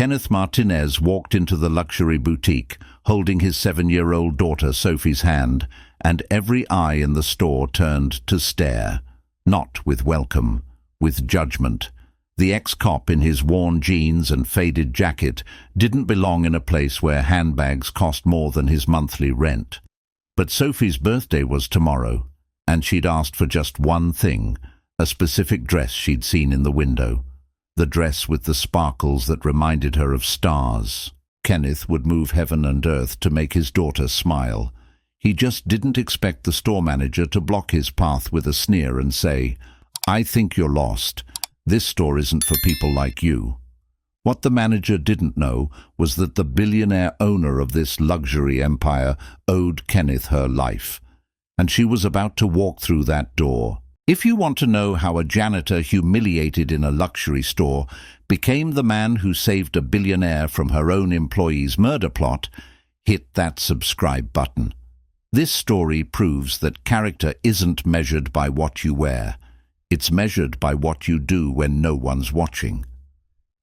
Kenneth Martinez walked into the luxury boutique, holding his 7-year-old daughter Sophie's hand, and every eye in the store turned to stare, not with welcome, with judgment. The ex-cop in his worn jeans and faded jacket didn't belong in a place where handbags cost more than his monthly rent. But Sophie's birthday was tomorrow, and she'd asked for just one thing, a specific dress she'd seen in the window. The dress with the sparkles that reminded her of stars. Kenneth would move heaven and earth to make his daughter smile. He just didn't expect the store manager to block his path with a sneer and say, "I think you're lost. This store isn't for people like you." What the manager didn't know was that the billionaire owner of this luxury empire owed Kenneth her life, and she was about to walk through that door. If you want to know how a janitor humiliated in a luxury store became the man who saved a billionaire from her own employee's murder plot, hit that subscribe button. This story proves that character isn't measured by what you wear. It's measured by what you do when no one's watching.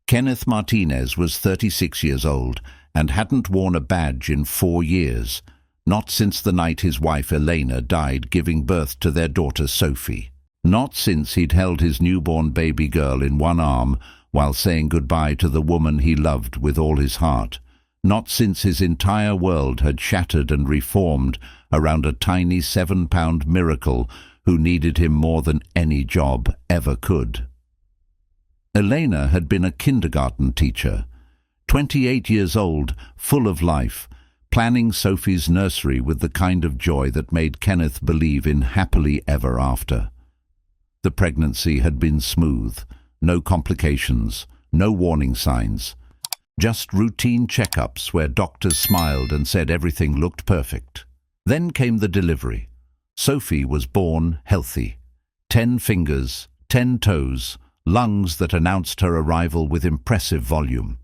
Kenneth Martinez was 36 years old and hadn't worn a badge in 4 years, not since the night his wife Elena died giving birth to their daughter Sophie. Not since he'd held his newborn baby girl in one arm while saying goodbye to the woman he loved with all his heart. Not since his entire world had shattered and reformed around a tiny 7-pound miracle who needed him more than any job ever could. Elena had been a kindergarten teacher, 28 years old, full of life, planning Sophie's nursery with the kind of joy that made Kenneth believe in happily ever after. The pregnancy had been smooth, no complications, no warning signs, just routine checkups where doctors smiled and said everything looked perfect. Then came the delivery. Sophie was born healthy. 10 fingers, 10 toes, lungs that announced her arrival with impressive volume.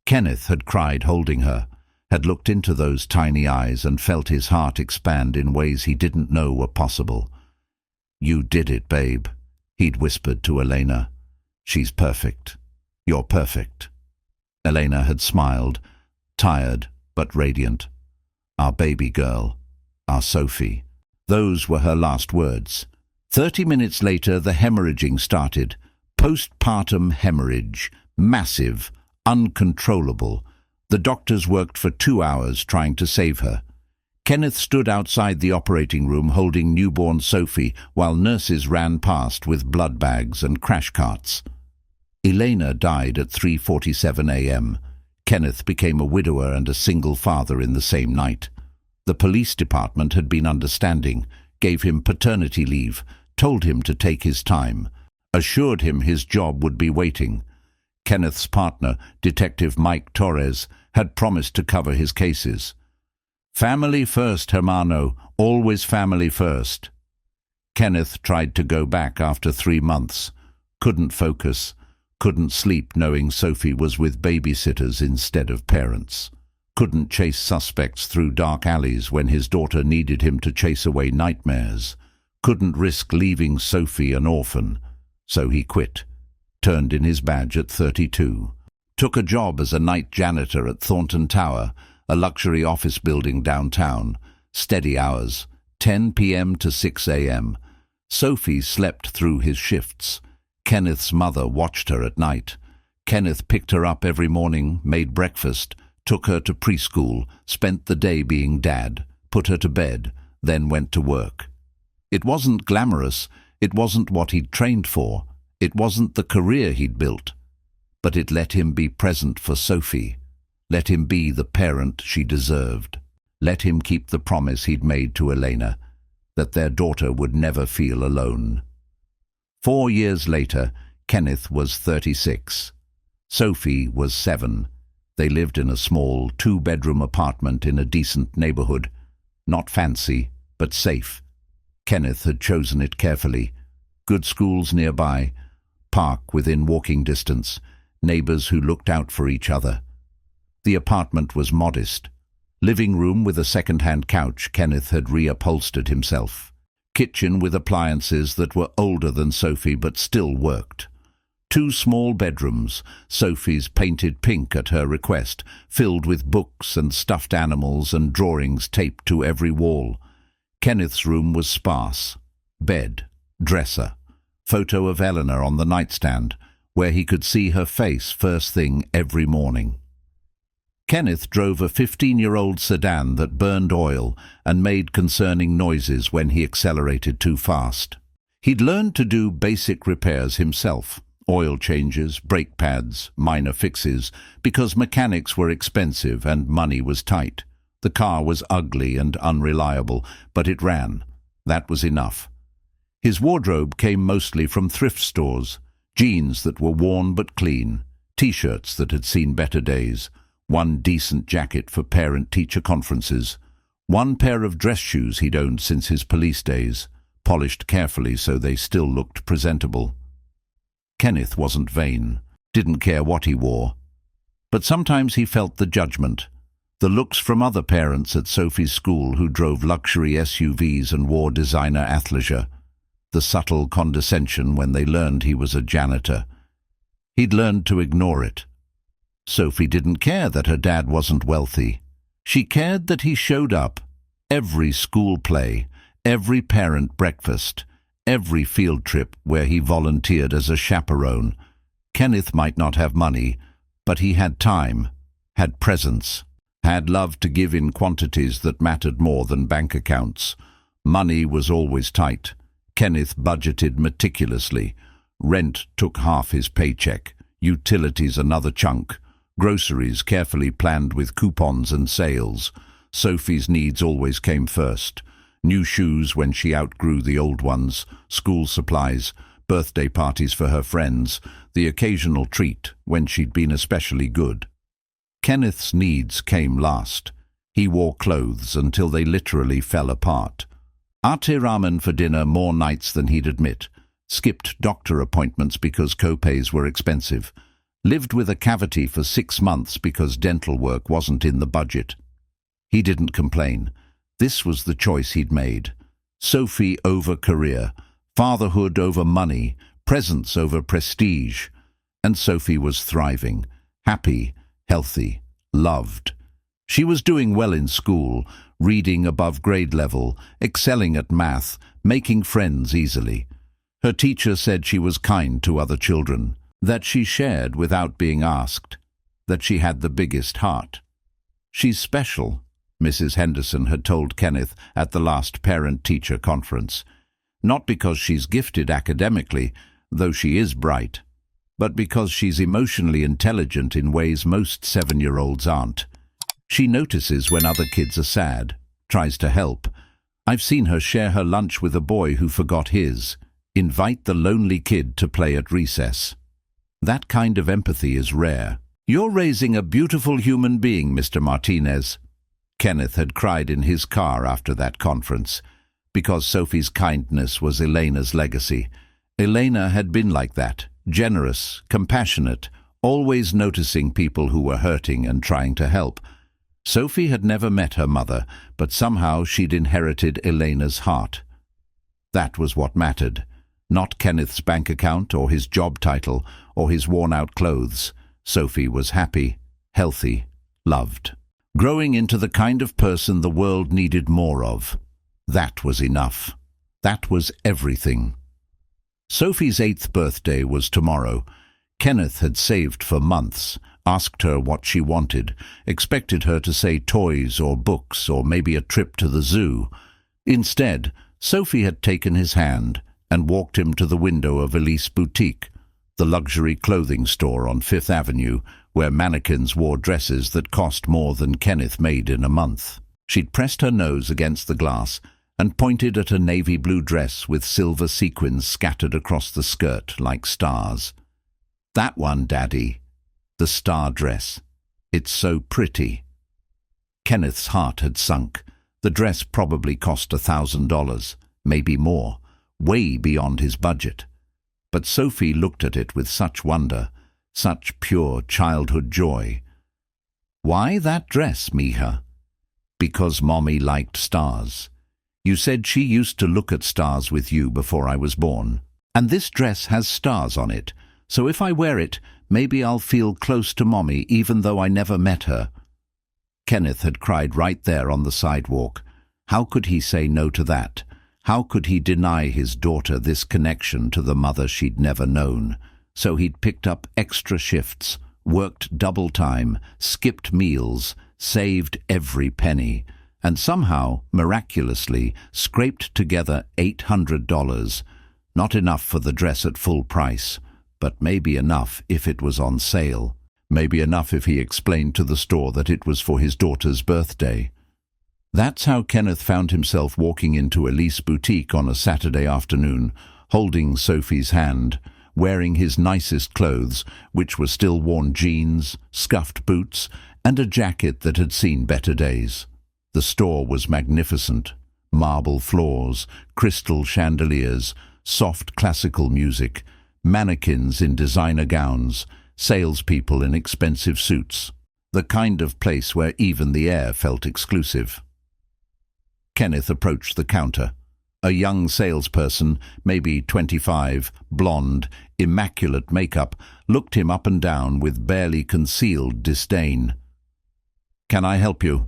Kenneth had cried holding her, had looked into those tiny eyes and felt his heart expand in ways he didn't know were possible. "You did it, babe," he'd whispered to Elena. "She's perfect. You're perfect." Elena had smiled, tired but radiant. "Our baby girl, our Sophie." Those were her last words. 30 minutes later, the hemorrhaging started. Postpartum hemorrhage, massive, uncontrollable. The doctors worked for 2 hours trying to save her. Kenneth stood outside the operating room holding newborn Sophie while nurses ran past with blood bags and crash carts. Elena died at 3:47 a.m. Kenneth became a widower and a single father in the same night. The police department had been understanding, gave him paternity leave, told him to take his time, assured him his job would be waiting. Kenneth's partner, Detective Mike Torres, had promised to cover his cases. "Family first, hermano, always family first." Kenneth tried to go back after 3 months, couldn't focus, couldn't sleep knowing Sophie was with babysitters instead of parents, couldn't chase suspects through dark alleys when his daughter needed him to chase away nightmares, couldn't risk leaving Sophie an orphan. So he quit, turned in his badge at 32, took a job as a night janitor at Thornton Tower, a luxury office building downtown, steady hours, 10 p.m. to 6 a.m. Sophie slept through his shifts. Kenneth's mother watched her at night. Kenneth picked her up every morning, made breakfast, took her to preschool, spent the day being dad, put her to bed, then went to work. It wasn't glamorous, it wasn't what he'd trained for, it wasn't the career he'd built, but it let him be present for Sophie, let him be the parent she deserved, let him keep the promise he'd made to Elena, that their daughter would never feel alone. 4 years later, Kenneth was 36. Sophie was 7. They lived in a small 2-bedroom apartment in a decent neighborhood. Not fancy, but safe. Kenneth had chosen it carefully. Good schools nearby, park within walking distance, neighbors who looked out for each other. The apartment was modest. Living room with a second-hand couch Kenneth had reupholstered himself. Kitchen with appliances that were older than Sophie but still worked. 2 small bedrooms, Sophie's painted pink at her request, filled with books and stuffed animals and drawings taped to every wall. Kenneth's room was sparse. Bed, dresser, photo of Eleanor on the nightstand, where he could see her face first thing every morning. Kenneth drove a 15-year-old sedan that burned oil and made concerning noises when he accelerated too fast. He'd learned to do basic repairs himself. Oil changes, brake pads, minor fixes, because mechanics were expensive and money was tight. The car was ugly and unreliable, but it ran. That was enough. His wardrobe came mostly from thrift stores, jeans that were worn but clean, t-shirts that had seen better days, one decent jacket for parent-teacher conferences, one pair of dress shoes he'd owned since his police days, polished carefully so they still looked presentable. Kenneth wasn't vain, didn't care what he wore. But sometimes he felt the judgment, the looks from other parents at Sophie's school who drove luxury SUVs and wore designer athleisure, the subtle condescension when they learned he was a janitor. He'd learned to ignore it. Sophie didn't care that her dad wasn't wealthy. She cared that he showed up. Every school play, every parent breakfast, every field trip where he volunteered as a chaperone. Kenneth might not have money, but he had time, had presence, had love to give in quantities that mattered more than bank accounts. Money was always tight. Kenneth budgeted meticulously. Rent took half his paycheck, utilities another chunk, groceries carefully planned with coupons and sales. Sophie's needs always came first. New shoes when she outgrew the old ones, school supplies, birthday parties for her friends, the occasional treat when she'd been especially good. Kenneth's needs came last. He wore clothes until they literally fell apart. Ate ramen for dinner more nights than he'd admit, skipped doctor appointments because co-pays were expensive, lived with a cavity for 6 months because dental work wasn't in the budget. He didn't complain. This was the choice he'd made. Sophie over career, fatherhood over money, presence over prestige. And Sophie was thriving, happy, healthy, loved. She was doing well in school, reading above grade level, excelling at math, making friends easily. Her teacher said she was kind to other children, that she shared without being asked, that she had the biggest heart. "She's special," Mrs. Henderson had told Kenneth at the last parent-teacher conference. "Not because she's gifted academically, though she is bright, but because she's emotionally intelligent in ways most 7-year-olds aren't. She notices when other kids are sad, tries to help. I've seen her share her lunch with a boy who forgot his, invite the lonely kid to play at recess. That kind of empathy is rare. You're raising a beautiful human being, Mr. Martinez," Kenneth had cried in his car after that conference, because Sophie's kindness was Elena's legacy. Elena had been like that, generous, compassionate, always noticing people who were hurting and trying to help. Sophie had never met her mother, but somehow she'd inherited Elena's heart. That was what mattered, not Kenneth's bank account or his job title or his worn-out clothes. Sophie was happy, healthy, loved. Growing into the kind of person the world needed more of. That was enough. That was everything. Sophie's 8th birthday was tomorrow. Kenneth had saved for months, asked her what she wanted, expected her to say toys or books or maybe a trip to the zoo. Instead, Sophie had taken his hand and walked him to the window of Elise Boutique, the luxury clothing store on 5th Avenue, where mannequins wore dresses that cost more than Kenneth made in a month. She'd pressed her nose against the glass and pointed at a navy blue dress with silver sequins scattered across the skirt like stars. "That one, Daddy. The star dress. It's so pretty." Kenneth's heart had sunk. The dress probably cost $1,000, maybe more, way beyond his budget. But Sophie looked at it with such wonder, such pure childhood joy. "Why that dress, Mija?" "Because Mommy liked stars. You said she used to look at stars with you before I was born. And this dress has stars on it, So if I wear it, maybe I'll feel close to Mommy even though I never met her." Kenneth had cried right there on the sidewalk. How could he say no to that? How could he deny his daughter this connection to the mother she'd never known? So he'd picked up extra shifts, worked double time, skipped meals, saved every penny, and somehow, miraculously, scraped together $800. Not enough for the dress at full price, but maybe enough if it was on sale. Maybe enough if he explained to the store that it was for his daughter's birthday. That's how Kenneth found himself walking into Elise Boutique on a Saturday afternoon, holding Sophie's hand, wearing his nicest clothes, which were still worn jeans, scuffed boots, and a jacket that had seen better days. The store was magnificent. Marble floors, crystal chandeliers, soft classical music, mannequins in designer gowns, salespeople in expensive suits. The kind of place where even the air felt exclusive. Kenneth approached the counter. A young salesperson, maybe 25, blonde, immaculate makeup, looked him up and down with barely concealed disdain. "Can I help you?"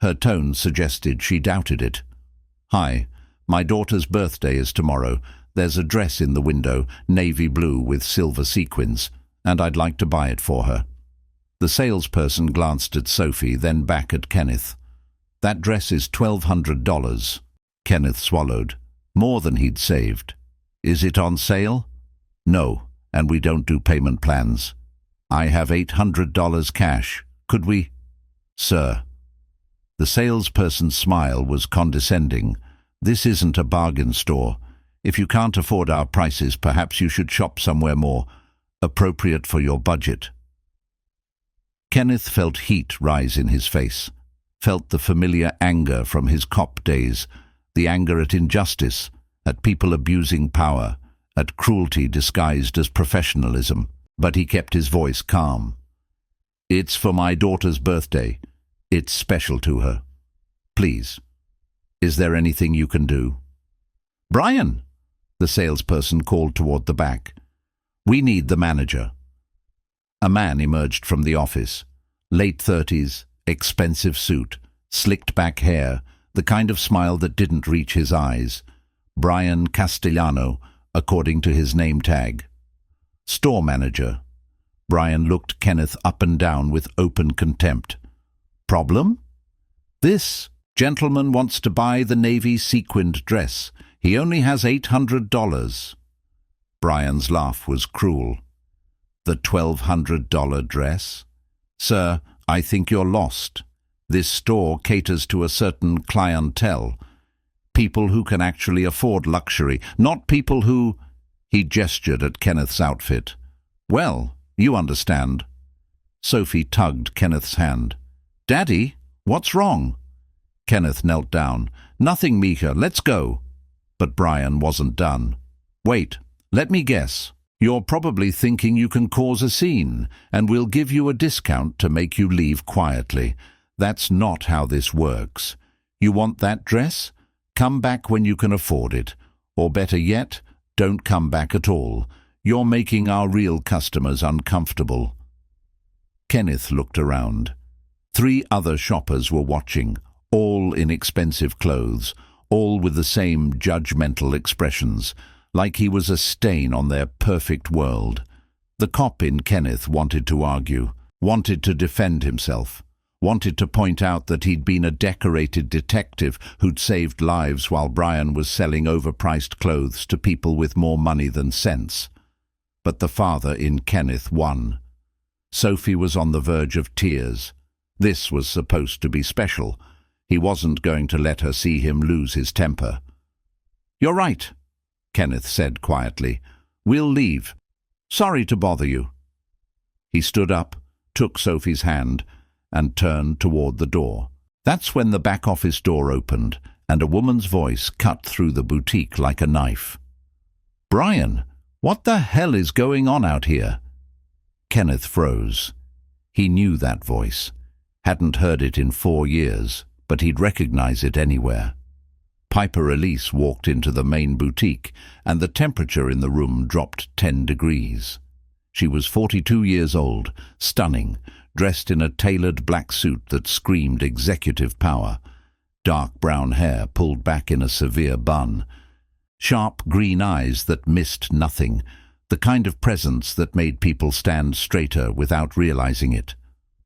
Her tone suggested she doubted it. "Hi, my daughter's birthday is tomorrow. There's a dress in the window, navy blue with silver sequins, and I'd like to buy it for her." The salesperson glanced at Sophie, then back at Kenneth. "That dress is $1,200. Kenneth swallowed. More than he'd saved. "Is it on sale?" "No, and we don't do payment plans." "I have $800 cash. Could we—" "Sir." The salesperson's smile was condescending. "This isn't a bargain store. If you can't afford our prices, perhaps you should shop somewhere more appropriate for your budget." Kenneth felt heat rise in his face, felt the familiar anger from his cop days, the anger at injustice, at people abusing power, at cruelty disguised as professionalism. But he kept his voice calm. "It's for my daughter's birthday. It's special to her. Please, is there anything you can do?" "Brian!" the salesperson called toward the back. "We need the manager." A man emerged from the office. Late 30s, expensive suit, slicked back hair, the kind of smile that didn't reach his eyes. Brian Castellano, according to his name tag. "Store manager." Brian looked Kenneth up and down with open contempt. "Problem?" "This gentleman wants to buy the navy sequined dress. He only has $800. Brian's laugh was cruel. "The $1,200 dress? Sir, I think you're lost. This store caters to a certain clientele. People who can actually afford luxury, not people who—" He gestured at Kenneth's outfit. "Well, you understand." Sophie tugged Kenneth's hand. "Daddy, what's wrong?" Kenneth knelt down. "Nothing, Mika, let's go." But Brian wasn't done. "Wait, let me guess. You're probably thinking you can cause a scene, and we'll give you a discount to make you leave quietly. That's not how this works. You want that dress? Come back when you can afford it. Or better yet, don't come back at all. You're making our real customers uncomfortable." Kenneth looked around. 3 other shoppers were watching, all in expensive clothes, all with the same judgmental expressions, like he was a stain on their perfect world. The cop in Kenneth wanted to argue, wanted to defend himself, wanted to point out that he'd been a decorated detective who'd saved lives while Brian was selling overpriced clothes to people with more money than sense. But the father in Kenneth won. Sophie was on the verge of tears. This was supposed to be special. He wasn't going to let her see him lose his temper. "You're right," Kenneth said quietly. "We'll leave. Sorry to bother you." He stood up, took Sophie's hand, and turned toward the door. That's when the back office door opened, and a woman's voice cut through the boutique like a knife. "Brian, what the hell is going on out here?" Kenneth froze. He knew that voice. Hadn't heard it in 4 years, but he'd recognize it anywhere. Piper Elise walked into the main boutique, and the temperature in the room dropped 10 degrees. She was 42 years old, stunning, dressed in a tailored black suit that screamed executive power. Dark brown hair pulled back in a severe bun. Sharp green eyes that missed nothing, the kind of presence that made people stand straighter without realizing it.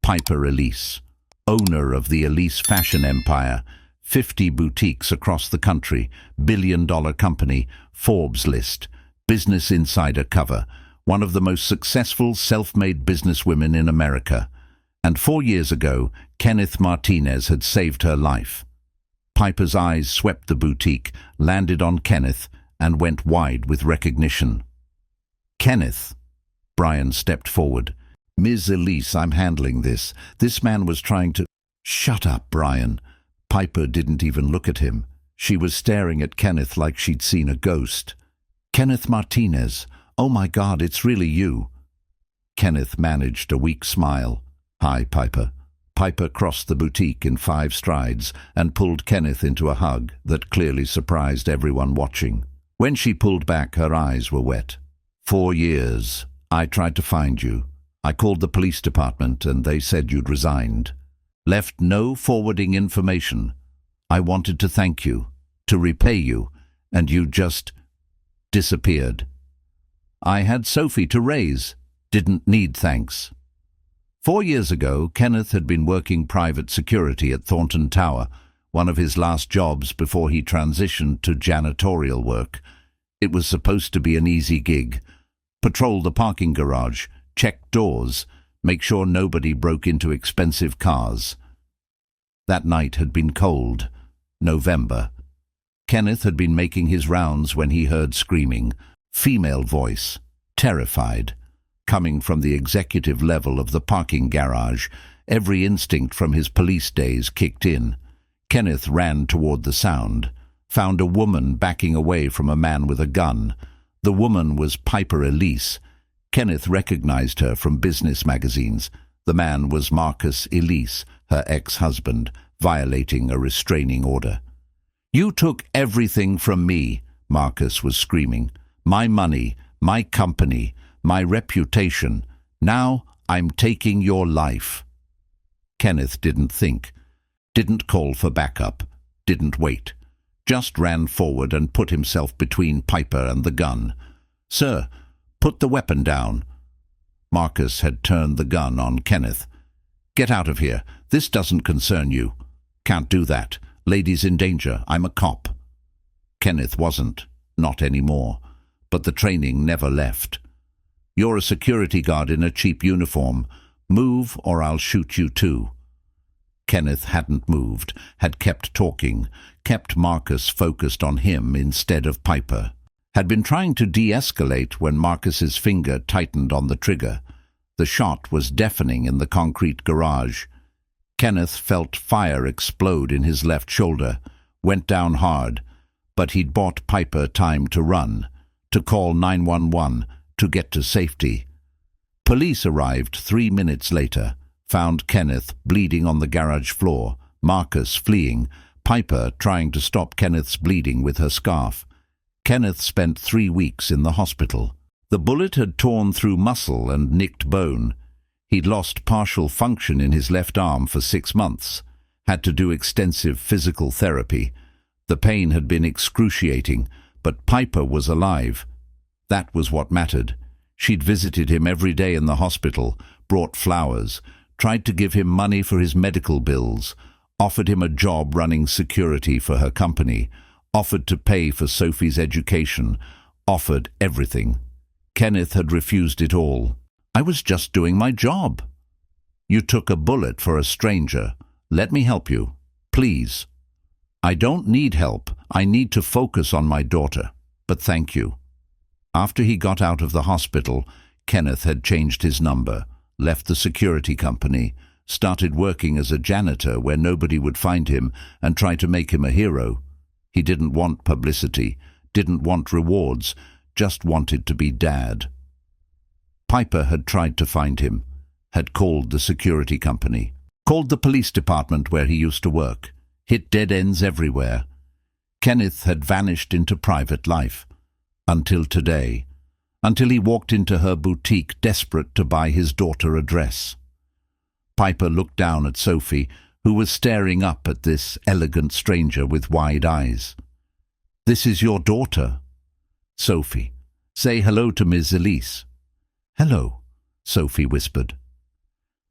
Piper Elise, owner of the Elise fashion empire, 50 boutiques across the country, billion-dollar company, Forbes list, Business Insider cover, one of the most successful self-made businesswomen in America. And 4 years ago, Kenneth Martinez had saved her life. Piper's eyes swept the boutique, landed on Kenneth, and went wide with recognition. "Kenneth." Brian stepped forward. "Ms. Elise, I'm handling this. This man was trying to—" "Shut up, Brian." Piper didn't even look at him. She was staring at Kenneth like she'd seen a ghost. "Kenneth Martinez. Oh my God, it's really you." Kenneth managed a weak smile. "Hi, Piper." Piper crossed the boutique in 5 strides and pulled Kenneth into a hug that clearly surprised everyone watching. When she pulled back, her eyes were wet. 4 years. I tried to find you. I called the police department and they said you'd resigned. Left no forwarding information. I wanted to thank you, to repay you, and you just disappeared. I had Sophie to raise. Didn't need thanks." 4 years ago, Kenneth had been working private security at Thornton Tower, one of his last jobs before he transitioned to janitorial work. It was supposed to be an easy gig. Patrol the parking garage, check doors, make sure nobody broke into expensive cars. That night had been cold. November. Kenneth had been making his rounds when he heard screaming. Female voice. Terrified. Coming from the executive level of the parking garage, every instinct from his police days kicked in. Kenneth ran toward the sound. Found a woman backing away from a man with a gun. The woman was Piper Elise. Kenneth recognized her from business magazines. The man was Marcus Elise, her ex-husband, violating a restraining order. "You took everything from me," Marcus was screaming. "My money, my company, my reputation. Now I'm taking your life." Kenneth didn't think, didn't call for backup, didn't wait. Just ran forward and put himself between Piper and the gun. "Sir, put the weapon down." Marcus had turned the gun on Kenneth. "Get out of here. This doesn't concern you." "Can't do that. Lady's in danger. I'm a cop." Kenneth wasn't. Not anymore. But the training never left. "You're a security guard in a cheap uniform. Move or I'll shoot you too." Kenneth hadn't moved, had kept talking, kept Marcus focused on him instead of Piper. Had been trying to de-escalate when Marcus's finger tightened on the trigger. The shot was deafening in the concrete garage. Kenneth felt fire explode in his left shoulder, went down hard, but he'd bought Piper time to run, to call 911, to get to safety. Police arrived 3 minutes later, found Kenneth bleeding on the garage floor, Marcus fleeing, Piper trying to stop Kenneth's bleeding with her scarf. Kenneth spent 3 weeks in the hospital. The bullet had torn through muscle and nicked bone. He'd lost partial function in his left arm for 6 months, had to do extensive physical therapy. The pain had been excruciating, but Piper was alive. That was what mattered. She'd visited him every day in the hospital, brought flowers, tried to give him money for his medical bills, offered him a job running security for her company, offered to pay for Sophie's education, offered everything. Kenneth had refused it all. "I was just doing my job." "You took a bullet for a stranger. Let me help you. Please." "I don't need help. I need to focus on my daughter. But thank you." After he got out of the hospital, Kenneth had changed his number, left the security company, started working as a janitor where nobody would find him, and tried to make him a hero. He didn't want publicity, didn't want rewards, just wanted to be Dad. Piper had tried to find him, had called the security company, called the police department where he used to work, hit dead ends everywhere. Kenneth had vanished into private life. Until today. until he walked into her boutique desperate to buy his daughter a dress. Piper looked down at Sophie, who was staring up at this elegant stranger with wide eyes. "This is your daughter." "Sophie, say hello to Miss Elise." "Hello," Sophie whispered.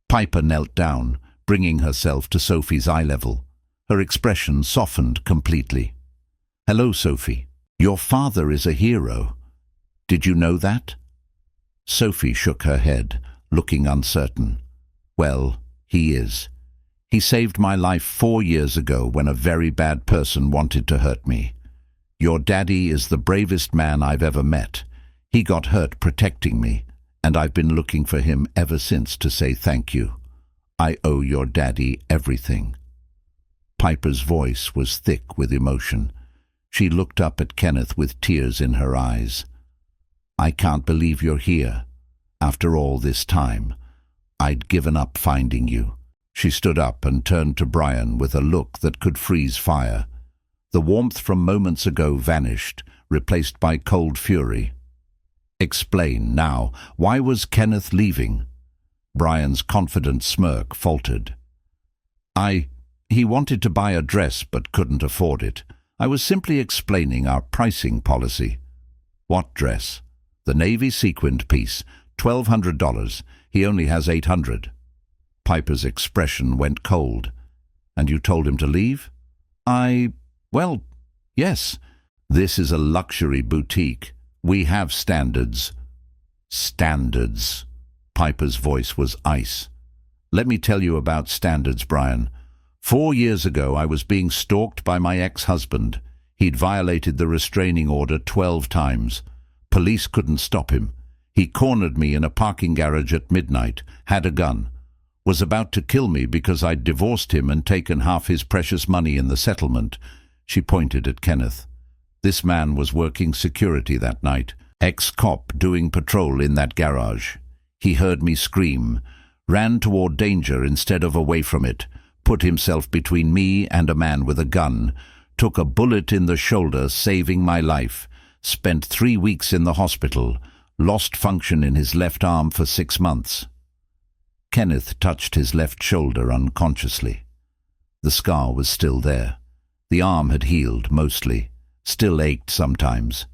Piper knelt down, bringing herself to Sophie's eye level. Her expression softened completely. "Hello, Sophie. Your father is a hero. Did you know that?" Sophie shook her head, looking uncertain. "Well, he is. He saved my life 4 years ago when a very bad person wanted to hurt me. Your daddy is the bravest man I've ever met. He got hurt protecting me, and I've been looking for him ever since to say thank you. I owe your daddy everything." Piper's voice was thick with emotion. She looked up at Kenneth with tears in her eyes. "I can't believe you're here. After all this time, I'd given up finding you." She stood up and turned to Brian with a look that could freeze fire. The warmth from moments ago vanished, replaced by cold fury. "Explain now. Why was Kenneth leaving?" Brian's confident smirk faltered. He wanted to buy a dress but couldn't afford it. I was simply explaining our pricing policy." "What dress?" "The navy sequined piece, $1,200. He only has $800. Piper's expression went cold. "And you told him to leave?" Well, yes. This is a luxury boutique. We have standards." "Standards." Piper's voice was ice. "Let me tell you about standards, Brian. 4 years ago I was being stalked by my ex-husband. He'd violated the restraining order 12 times. Police couldn't stop him. He cornered me in a parking garage at midnight, had a gun, was about to kill me because I'd divorced him and taken half his precious money in the settlement." She pointed at Kenneth. "This man was working security that night, ex-cop doing patrol in that garage. He heard me scream, ran toward danger instead of away from it, put himself between me and a man with a gun, took a bullet in the shoulder, saving my life, spent 3 weeks in the hospital, lost function in his left arm for 6 months. Kenneth touched his left shoulder unconsciously. The scar was still there. The arm had healed, mostly, still ached sometimes.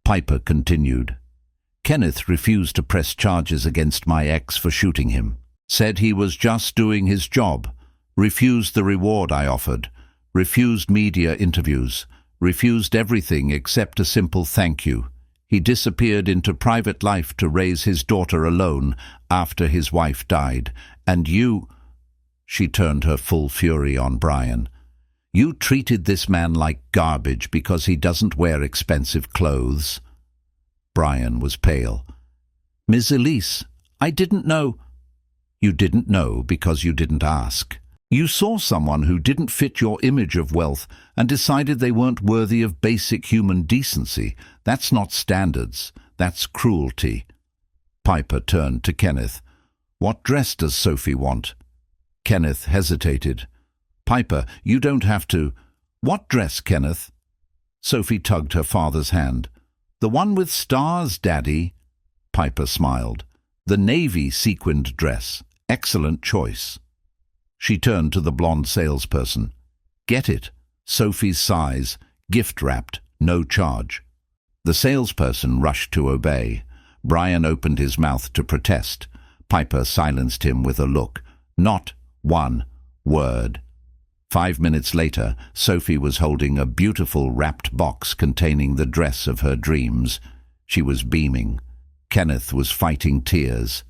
Piper continued. Kenneth refused to press charges against my ex for shooting him. Said he was just doing his job. Refused the reward I offered. Refused media interviews. Refused everything except a simple thank you. He disappeared into private life to raise his daughter alone after his wife died. And you... She turned her full fury on Brian. You treated this man like garbage because he doesn't wear expensive clothes. Brian was pale. Miss Elise, I didn't know. You didn't know because you didn't ask. You saw someone who didn't fit your image of wealth and decided they weren't worthy of basic human decency. That's not standards. That's cruelty. Piper turned to Kenneth. What dress does Sophie want? Kenneth hesitated. Piper, you don't have to. What dress, Kenneth? Sophie tugged her father's hand. The one with stars, Daddy. Piper smiled. The navy sequined dress. Excellent choice. She turned to the blonde salesperson. Get it. Sophie's size. Gift-wrapped. No charge. The salesperson rushed to obey. Brian opened his mouth to protest. Piper silenced him with a look. Not one word. 5 minutes later, Sophie was holding a beautiful wrapped box containing the dress of her dreams. She was beaming. Kenneth was fighting tears.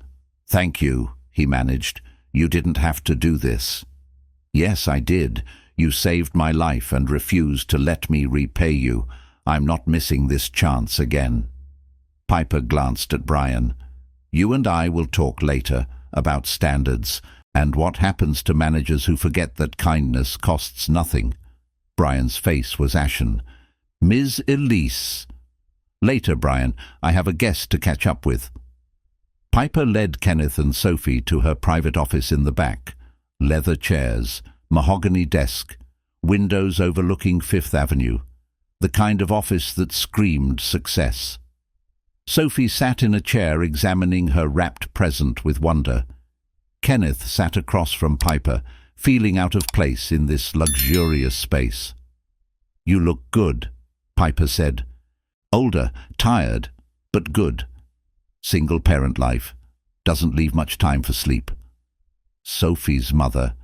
Thank you, he managed. You didn't have to do this. Yes, I did. You saved my life and refused to let me repay you. I'm not missing this chance again. Piper glanced at Brian. You and I will talk later about standards and what happens to managers who forget that kindness costs nothing. Brian's face was ashen. Ms. Elise. Later, Brian, I have a guest to catch up with. Piper led Kenneth and Sophie to her private office in the back. Leather chairs, mahogany desk, windows overlooking Fifth Avenue. The kind of office that screamed success. Sophie sat in a chair examining her wrapped present with wonder. Kenneth sat across from Piper, feeling out of place in this luxurious space. "You look good," Piper said. "Older, tired, but good. Single-parent life. Doesn't leave much time for sleep." Sophie's mother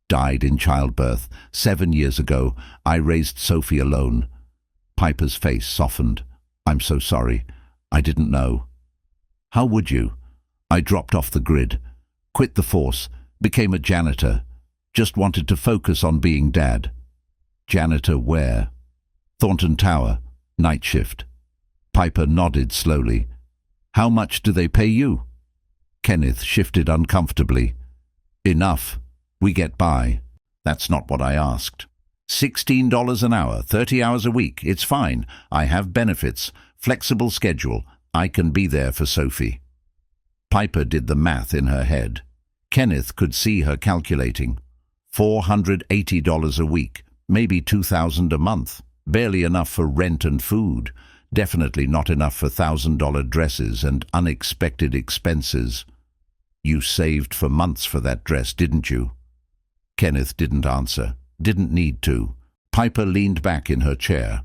died in childbirth 7 years ago. I raised Sophie alone. Piper's face softened. "I'm so sorry. I didn't know." "How would you? I dropped off the grid, quit the force, became a janitor. Just wanted to focus on being dad." "Janitor where?" "Thornton Tower, night shift." Piper nodded slowly. "How much do they pay you?" Kenneth shifted uncomfortably. "Enough. We get by." "That's not what I asked." $16 an hour, 30 hours a week. It's fine. I have benefits, flexible schedule. I can be there for Sophie." Piper did the math in her head. Kenneth could see her calculating. $480 a week, maybe $2,000 a month. Barely enough for rent and food. Definitely not enough for $1,000 dresses and unexpected expenses. "You saved for months for that dress, didn't you?" Kenneth didn't answer. Didn't need to. Piper leaned back in her chair.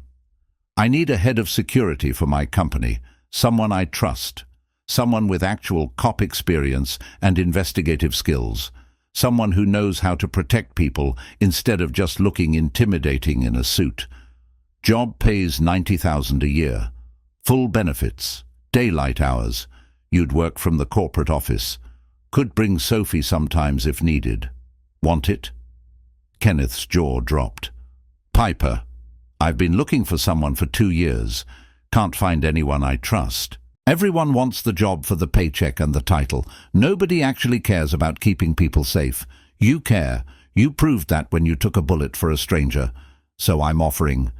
"I need a head of security for my company, someone I trust, someone with actual cop experience and investigative skills, someone who knows how to protect people instead of just looking intimidating in a suit. Job pays $90,000 a year. Full benefits, daylight hours. You'd work from the corporate office. Could bring Sophie sometimes if needed. Want it?" Kenneth's jaw dropped. "Piper, I've been looking for someone for 2 years. Can't find anyone I trust. Everyone wants the job for the paycheck and the title. Nobody actually cares about keeping people safe. You care. You proved that when you took a bullet for a stranger. So I'm offering.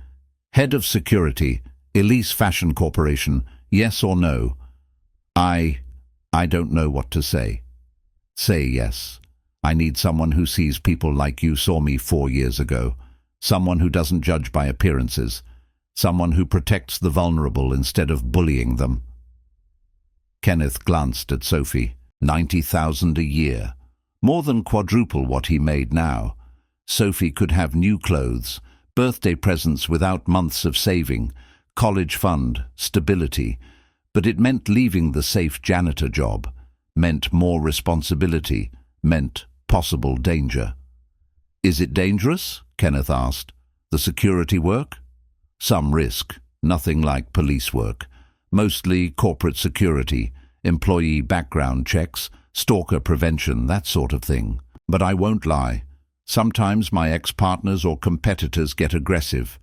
Head of Security, Elise Fashion Corporation, yes or no?" I don't know what to say." "Say yes. I need someone who sees people like you saw me 4 years ago. Someone who doesn't judge by appearances. Someone who protects the vulnerable instead of bullying them." Kenneth glanced at Sophie. $90,000 a year. More than quadruple what he made now. Sophie could have new clothes, birthday presents without months of saving, college fund, stability. But it meant leaving the safe janitor job, meant more responsibility, meant possible danger. "Is it dangerous?" Kenneth asked. "The security work?" "Some risk, nothing like police work. Mostly corporate security, employee background checks, stalker prevention, that sort of thing. But I won't lie. Sometimes my ex-partners or competitors get aggressive.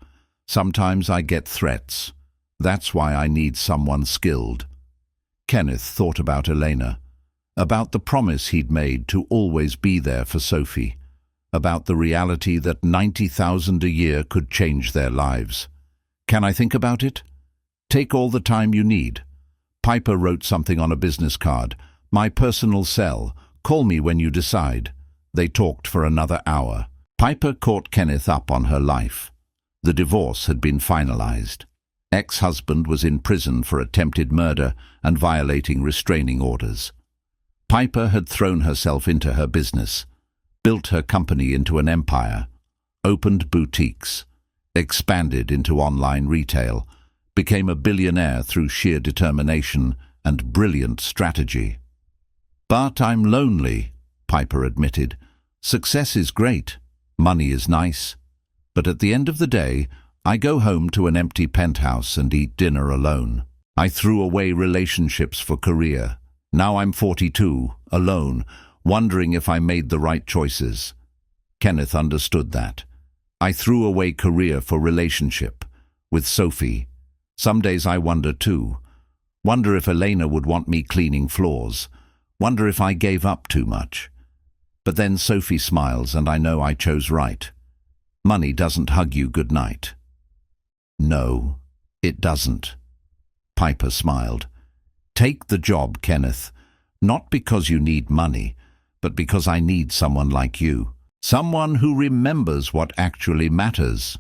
Sometimes I get threats. That's why I need someone skilled." Kenneth thought about Elena, about the promise he'd made to always be there for Sophie, about the reality that $90,000 a year could change their lives. "Can I think about it?" "Take all the time you need." Piper wrote something on a business card. "My personal cell. Call me when you decide." They talked for another hour. Piper caught Kenneth up on her life. The divorce had been finalized. Ex-husband was in prison for attempted murder and violating restraining orders. Piper had thrown herself into her business, built her company into an empire, opened boutiques, expanded into online retail, became a billionaire through sheer determination and brilliant strategy. "But I'm lonely," Piper admitted. "Success is great, money is nice, but at the end of the day, I go home to an empty penthouse and eat dinner alone. I threw away relationships for career. Now I'm 42, alone, wondering if I made the right choices." Kenneth understood that. "I threw away career for relationship, with Sophie. Some days I wonder too. Wonder if Elena would want me cleaning floors. Wonder if I gave up too much. But then Sophie smiles and I know I chose right. Money doesn't hug you goodnight." "No, it doesn't." Piper smiled. "Take the job, Kenneth. Not because you need money, but because I need someone like you. Someone who remembers what actually matters."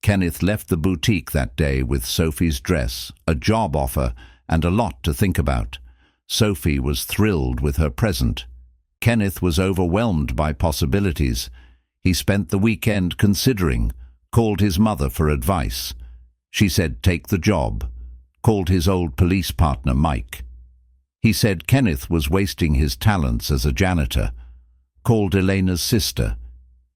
Kenneth left the boutique that day with Sophie's dress, a job offer, and a lot to think about. Sophie was thrilled with her present. Kenneth was overwhelmed by possibilities. He spent the weekend considering, called his mother for advice. She said take the job, called his old police partner Mike. He said Kenneth was wasting his talents as a janitor, called Elena's sister.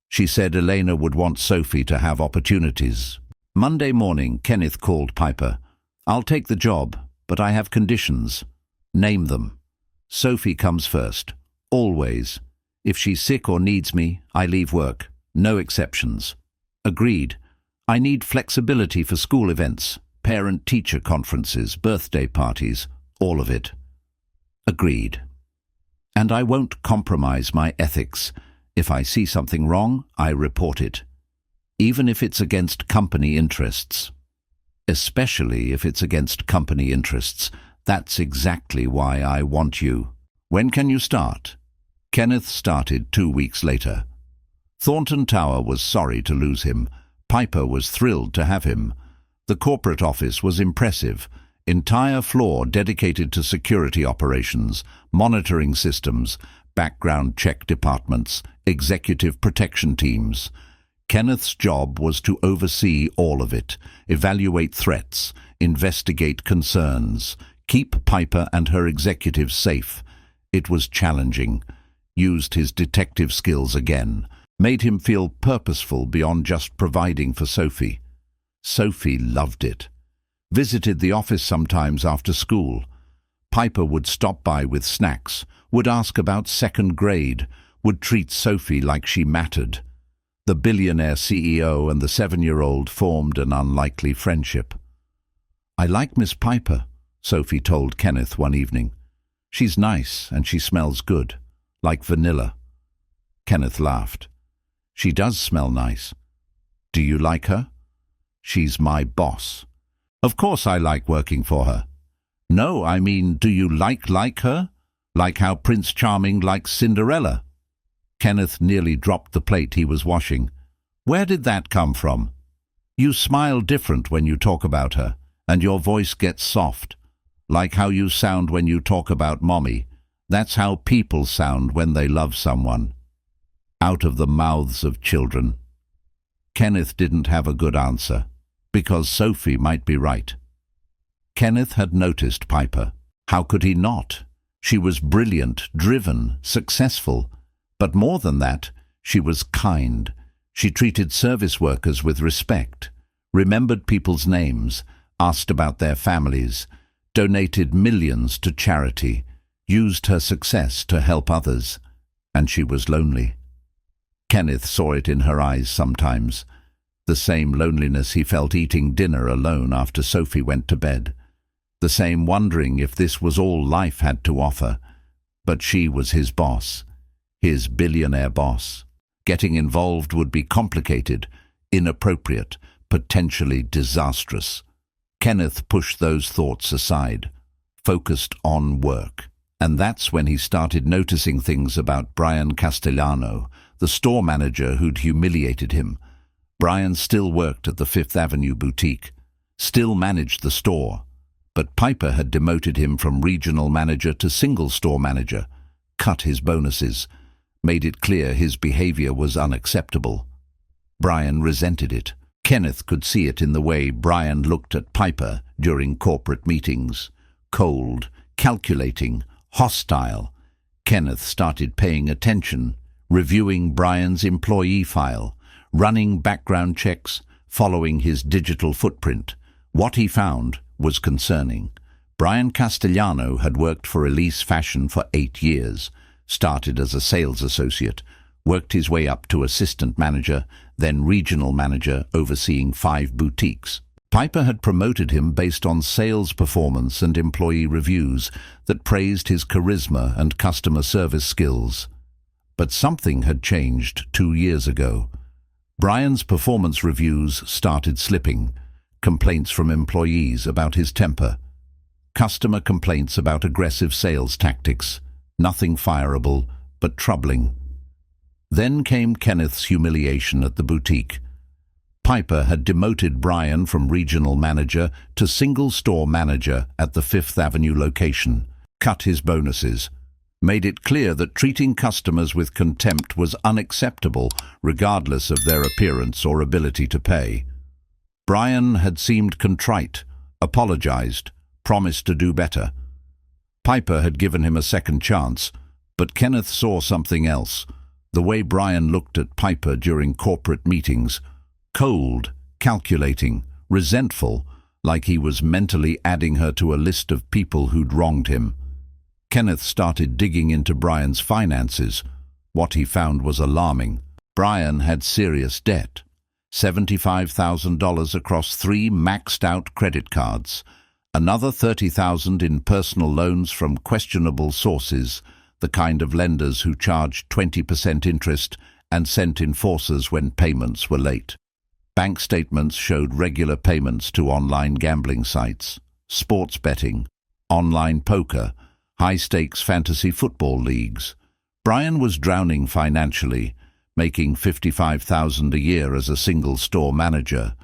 She said Elena would want Sophie to have opportunities. Monday morning, Kenneth called Piper. I'll take the job, but I have conditions. Name them. Sophie comes first. Always. If she's sick or needs me, I leave work. No exceptions. Agreed. I need flexibility for school events, parent-teacher conferences, birthday parties, all of it. Agreed. And I won't compromise my ethics. If I see something wrong, I report it. Even if it's against company interests. Especially if it's against company interests. That's exactly why I want you. When can you start? Kenneth started 2 weeks later. Thornton Tower was sorry to lose him. Piper was thrilled to have him. The corporate office was impressive. Entire floor dedicated to security operations, monitoring systems, background check departments, executive protection teams. Kenneth's job was to oversee all of it, evaluate threats, investigate concerns, keep Piper and her executives safe. It was challenging. Used his detective skills again. Made him feel purposeful beyond just providing for Sophie. Sophie loved it. Visited the office sometimes after school. Piper would stop by with snacks, would ask about second grade, would treat Sophie like she mattered. The billionaire CEO and the 7-year-old formed an unlikely friendship. I like Miss Piper, Sophie told Kenneth one evening. She's nice and she smells good, like vanilla. Kenneth laughed. She does smell nice. Do you like her? She's my boss. Of course I like working for her. No, I mean, do you like her? Like how Prince Charming likes Cinderella? Kenneth nearly dropped the plate he was washing. Where did that come from? You smile different when you talk about her, and your voice gets soft. Like how you sound when you talk about Mommy. That's how people sound when they love someone. Out of the mouths of children. Kenneth didn't have a good answer, because Sophie might be right. Kenneth had noticed Piper. How could he not? She was brilliant, driven, successful. But more than that, she was kind. She treated service workers with respect, remembered people's names, asked about their families, donated millions to charity, used her success to help others. And she was lonely. Kenneth saw it in her eyes sometimes. The same loneliness he felt eating dinner alone after Sophie went to bed. The same wondering if this was all life had to offer. But she was his boss. His billionaire boss. Getting involved would be complicated, inappropriate, potentially disastrous. Kenneth pushed those thoughts aside, focused on work. And that's when he started noticing things about Brian Castellano, the store manager who'd humiliated him. Brian still worked at the Fifth Avenue boutique, still managed the store, but Piper had demoted him from regional manager to single store manager, cut his bonuses, made it clear his behavior was unacceptable. Brian resented it. Kenneth could see it in the way Brian looked at Piper during corporate meetings. Cold, calculating, hostile. Kenneth started paying attention, reviewing Brian's employee file, running background checks, following his digital footprint. What he found was concerning. Brian Castellano had worked for Elise Fashion for 8 years, started as a sales associate, worked his way up to assistant manager, then regional manager overseeing 5 boutiques. Piper had promoted him based on sales performance and employee reviews that praised his charisma and customer service skills. But something had changed 2 years ago. Brian's performance reviews started slipping. Complaints from employees about his temper. Customer complaints about aggressive sales tactics. Nothing fireable, but troubling. Then came Kenneth's humiliation at the boutique. Piper had demoted Brian from regional manager to single store manager at the Fifth Avenue location, cut his bonuses, made it clear that treating customers with contempt was unacceptable regardless of their appearance or ability to pay. Brian had seemed contrite, apologized, promised to do better. Piper had given him a second chance, but Kenneth saw something else. The way Brian looked at Piper during corporate meetings, cold, calculating, resentful, like he was mentally adding her to a list of people who'd wronged him. Kenneth started digging into Brian's finances. What he found was alarming. Brian had serious debt. $75,000 across 3 maxed-out credit cards. Another $30,000 in personal loans from questionable sources, the kind of lenders who charged 20% interest and sent enforcers when payments were late. Bank statements showed regular payments to online gambling sites, sports betting, online poker, high-stakes fantasy football leagues. Brian was drowning financially, making $55,000 a year as a single-store manager,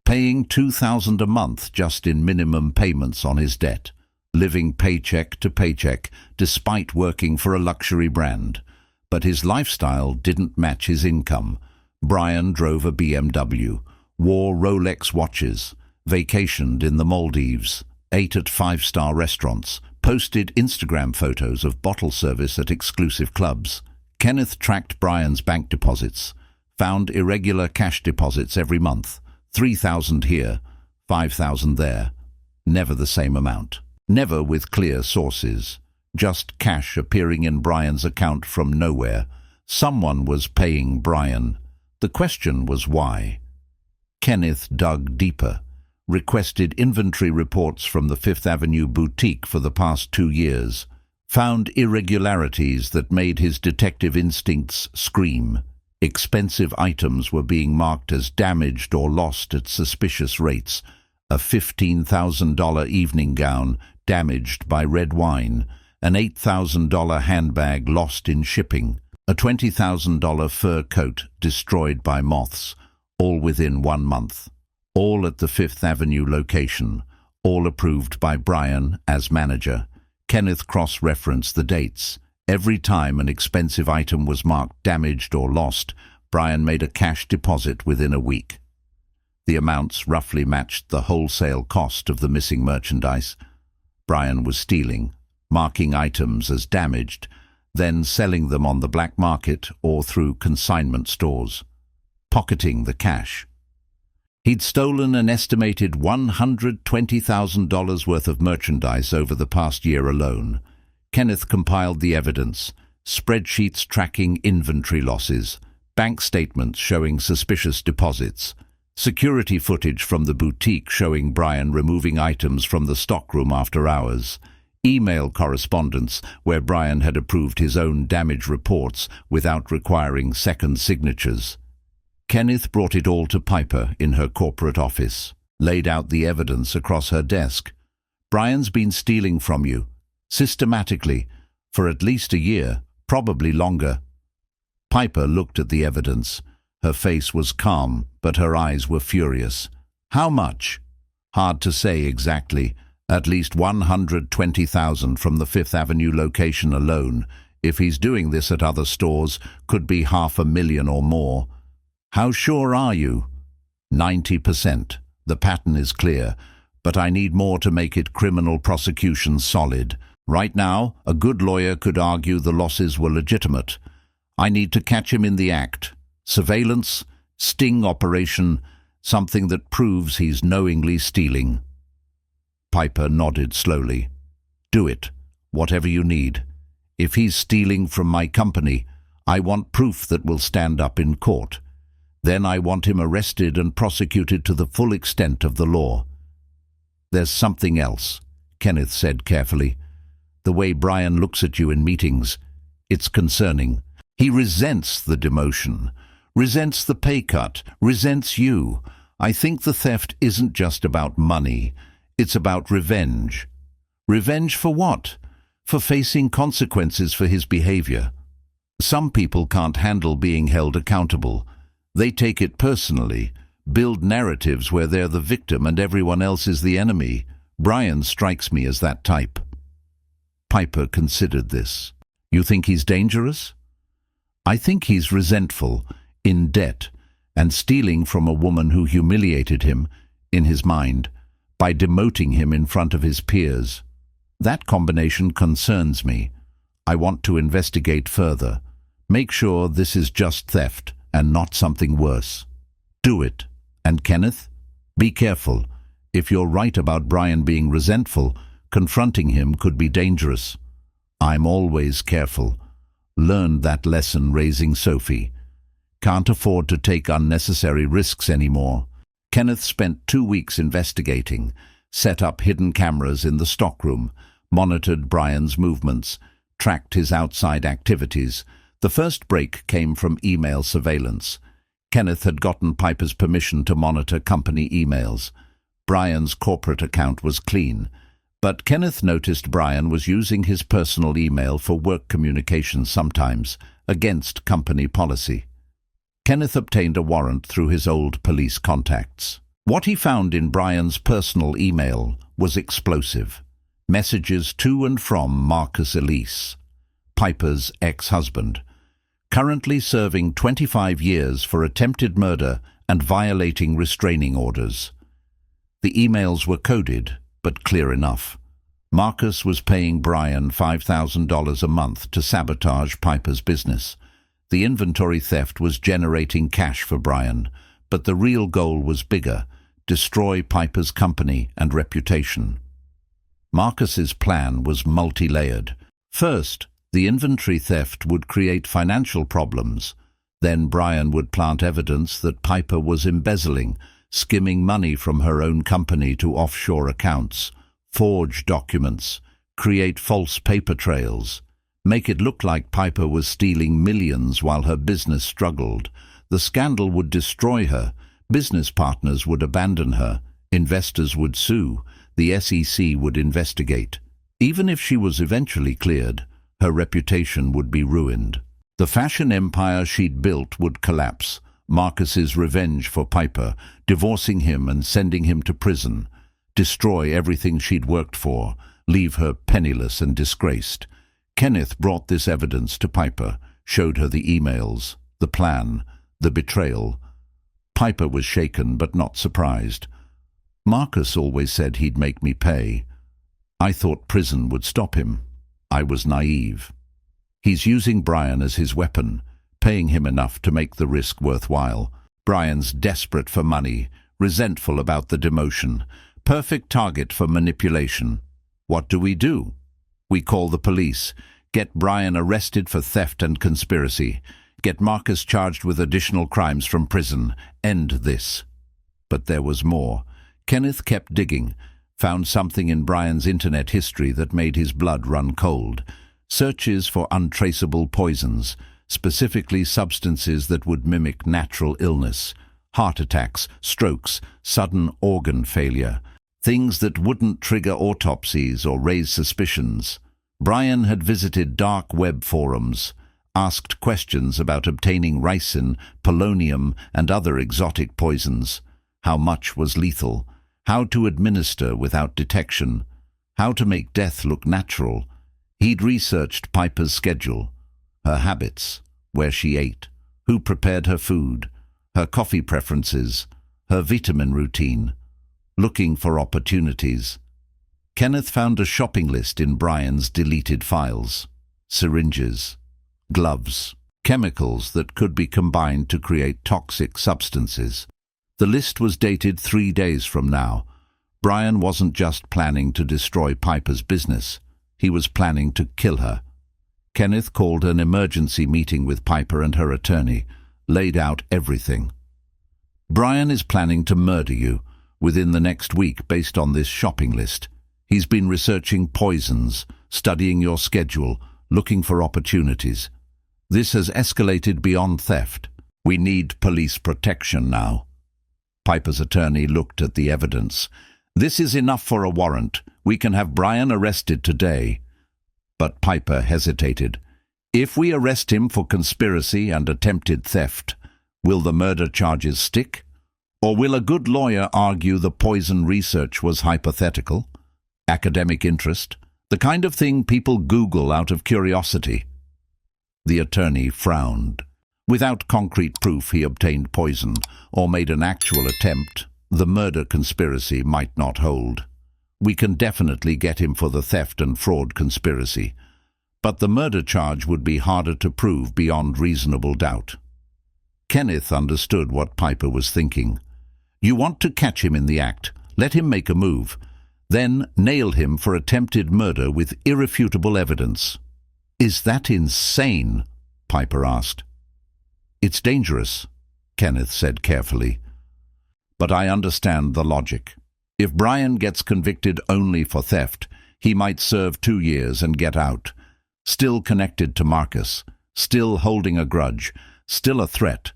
paying $2,000 a month just in minimum payments on his debt, living paycheck to paycheck despite working for a luxury brand. But his lifestyle didn't match his income. Brian drove a BMW, wore Rolex watches, vacationed in the Maldives, ate at 5-star restaurants, posted Instagram photos of bottle service at exclusive clubs. Kenneth tracked Brian's bank deposits, found irregular cash deposits every month, $3,000 here, $5,000 there, never the same amount, never with clear sources, just cash appearing in Brian's account from nowhere. Someone was paying Brian. The question was why. Kenneth dug deeper, requested inventory reports from the Fifth Avenue boutique for the past 2 years, found irregularities that made his detective instincts scream. Expensive items were being marked as damaged or lost at suspicious rates. A $15,000 evening gown damaged by red wine, an $8,000 handbag lost in shipping, a $20,000 fur coat destroyed by moths, all within 1 month. All at the Fifth Avenue location, all approved by Brian as manager. Kenneth cross-referenced the dates. Every time an expensive item was marked damaged or lost, Brian made a cash deposit within a week. The amounts roughly matched the wholesale cost of the missing merchandise. Brian was stealing, marking items as damaged, then selling them on the black market or through consignment stores, pocketing the cash. He'd stolen an estimated $120,000 worth of merchandise over the past year alone. Kenneth compiled the evidence, spreadsheets tracking inventory losses, bank statements showing suspicious deposits, security footage from the boutique showing Brian removing items from the stockroom after hours, email correspondence where Brian had approved his own damage reports without requiring second signatures. Kenneth brought it all to Piper in her corporate office, laid out the evidence across her desk. Brian's been stealing from you, systematically, for at least a year, probably longer. Piper looked at the evidence. Her face was calm, but her eyes were furious. How much? Hard to say exactly. At least $120,000 from the Fifth Avenue location alone. If he's doing this at other stores, could be $500,000 or more. How sure are you? 90%. The pattern is clear, but I need more to make it criminal prosecution solid. Right now, a good lawyer could argue the losses were legitimate. I need to catch him in the act. Surveillance, sting operation, something that proves he's knowingly stealing. Piper nodded slowly. Do it, whatever you need. If he's stealing from my company, I want proof that will stand up in court. Then I want him arrested and prosecuted to the full extent of the law. There's something else, Kenneth said carefully. The way Brian looks at you in meetings, it's concerning. He resents the demotion, resents the pay cut, resents you. I think the theft isn't just about money. It's about revenge. Revenge for what? For facing consequences for his behavior. Some people can't handle being held accountable. They take it personally, build narratives where they're the victim and everyone else is the enemy. Brian strikes me as that type." Piper considered this. "You think he's dangerous?" "I think he's resentful, in debt, and stealing from a woman who humiliated him, in his mind, by demoting him in front of his peers. That combination concerns me. I want to investigate further. Make sure this is just theft and not something worse." "Do it. And Kenneth, be careful. If you're right about Brian being resentful, confronting him could be dangerous." "I'm always careful. Learned that lesson raising Sophie. Can't afford to take unnecessary risks anymore." Kenneth spent 2 weeks investigating, set up hidden cameras in the stockroom, monitored Brian's movements, tracked his outside activities. The first break came from email surveillance. Kenneth had gotten Piper's permission to monitor company emails. Brian's corporate account was clean, but Kenneth noticed Brian was using his personal email for work communication sometimes, against company policy. Kenneth obtained a warrant through his old police contacts. What he found in Brian's personal email was explosive. Messages to and from Marcus Elise, Piper's ex-husband, currently serving 25 years for attempted murder and violating restraining orders. The emails were coded, but clear enough. Marcus was paying Brian $5,000 a month to sabotage Piper's business. The inventory theft was generating cash for Brian, but the real goal was bigger: destroy Piper's company and reputation. Marcus's plan was multi-layered. First, the inventory theft would create financial problems. Then Brian would plant evidence that Piper was embezzling, skimming money from her own company to offshore accounts, forge documents, create false paper trails, make it look like Piper was stealing millions while her business struggled. The scandal would destroy her. Business partners would abandon her. Investors would sue. The SEC would investigate. Even if she was eventually cleared, her reputation would be ruined. The fashion empire she'd built would collapse. Marcus's revenge for Piper, divorcing him and sending him to prison, destroy everything she'd worked for, leave her penniless and disgraced. Kenneth brought this evidence to Piper, showed her the emails, the plan, the betrayal. Piper was shaken but not surprised. "Marcus always said he'd make me pay. I thought prison would stop him. I was naive. He's using Brian as his weapon, paying him enough to make the risk worthwhile. Brian's desperate for money, resentful about the demotion, perfect target for manipulation. What do? We call the police, get Brian arrested for theft and conspiracy, get Marcus charged with additional crimes from prison, end this." But there was more. Kenneth kept digging, found something in Brian's internet history that made his blood run cold. Searches for untraceable poisons, specifically substances that would mimic natural illness, heart attacks, strokes, sudden organ failure, things that wouldn't trigger autopsies or raise suspicions. Brian had visited dark web forums, asked questions about obtaining ricin, polonium, and other exotic poisons. How much was lethal? How to administer without detection? How to make death look natural? He'd researched Piper's schedule, her habits, where she ate, who prepared her food, her coffee preferences, her vitamin routine, looking for opportunities. Kenneth found a shopping list in Brian's deleted files. Syringes, gloves, chemicals that could be combined to create toxic substances. The list was dated 3 days from now. Brian wasn't just planning to destroy Piper's business. He was planning to kill her. Kenneth called an emergency meeting with Piper and her attorney, laid out everything. "Brian is planning to murder you within the next week based on this shopping list. He's been researching poisons, studying your schedule, looking for opportunities. This has escalated beyond theft. We need police protection now." Piper's attorney looked at the evidence. "This is enough for a warrant. We can have Brian arrested today." But Piper hesitated. "If we arrest him for conspiracy and attempted theft, will the murder charges stick? Or will a good lawyer argue the poison research was hypothetical? Academic interest? The kind of thing people Google out of curiosity? The attorney frowned. Without concrete proof he obtained poison, or made an actual attempt, the murder conspiracy might not hold. We can definitely get him for the theft and fraud conspiracy, but the murder charge would be harder to prove beyond reasonable doubt. Kenneth understood what Piper was thinking. You want to catch him in the act, let him make a move, then nail him for attempted murder with irrefutable evidence. Is that insane? Piper asked. It's dangerous, Kenneth said carefully. But I understand the logic. If Brian gets convicted only for theft, he might serve 2 years and get out. Still connected to Marcus, still holding a grudge, still a threat.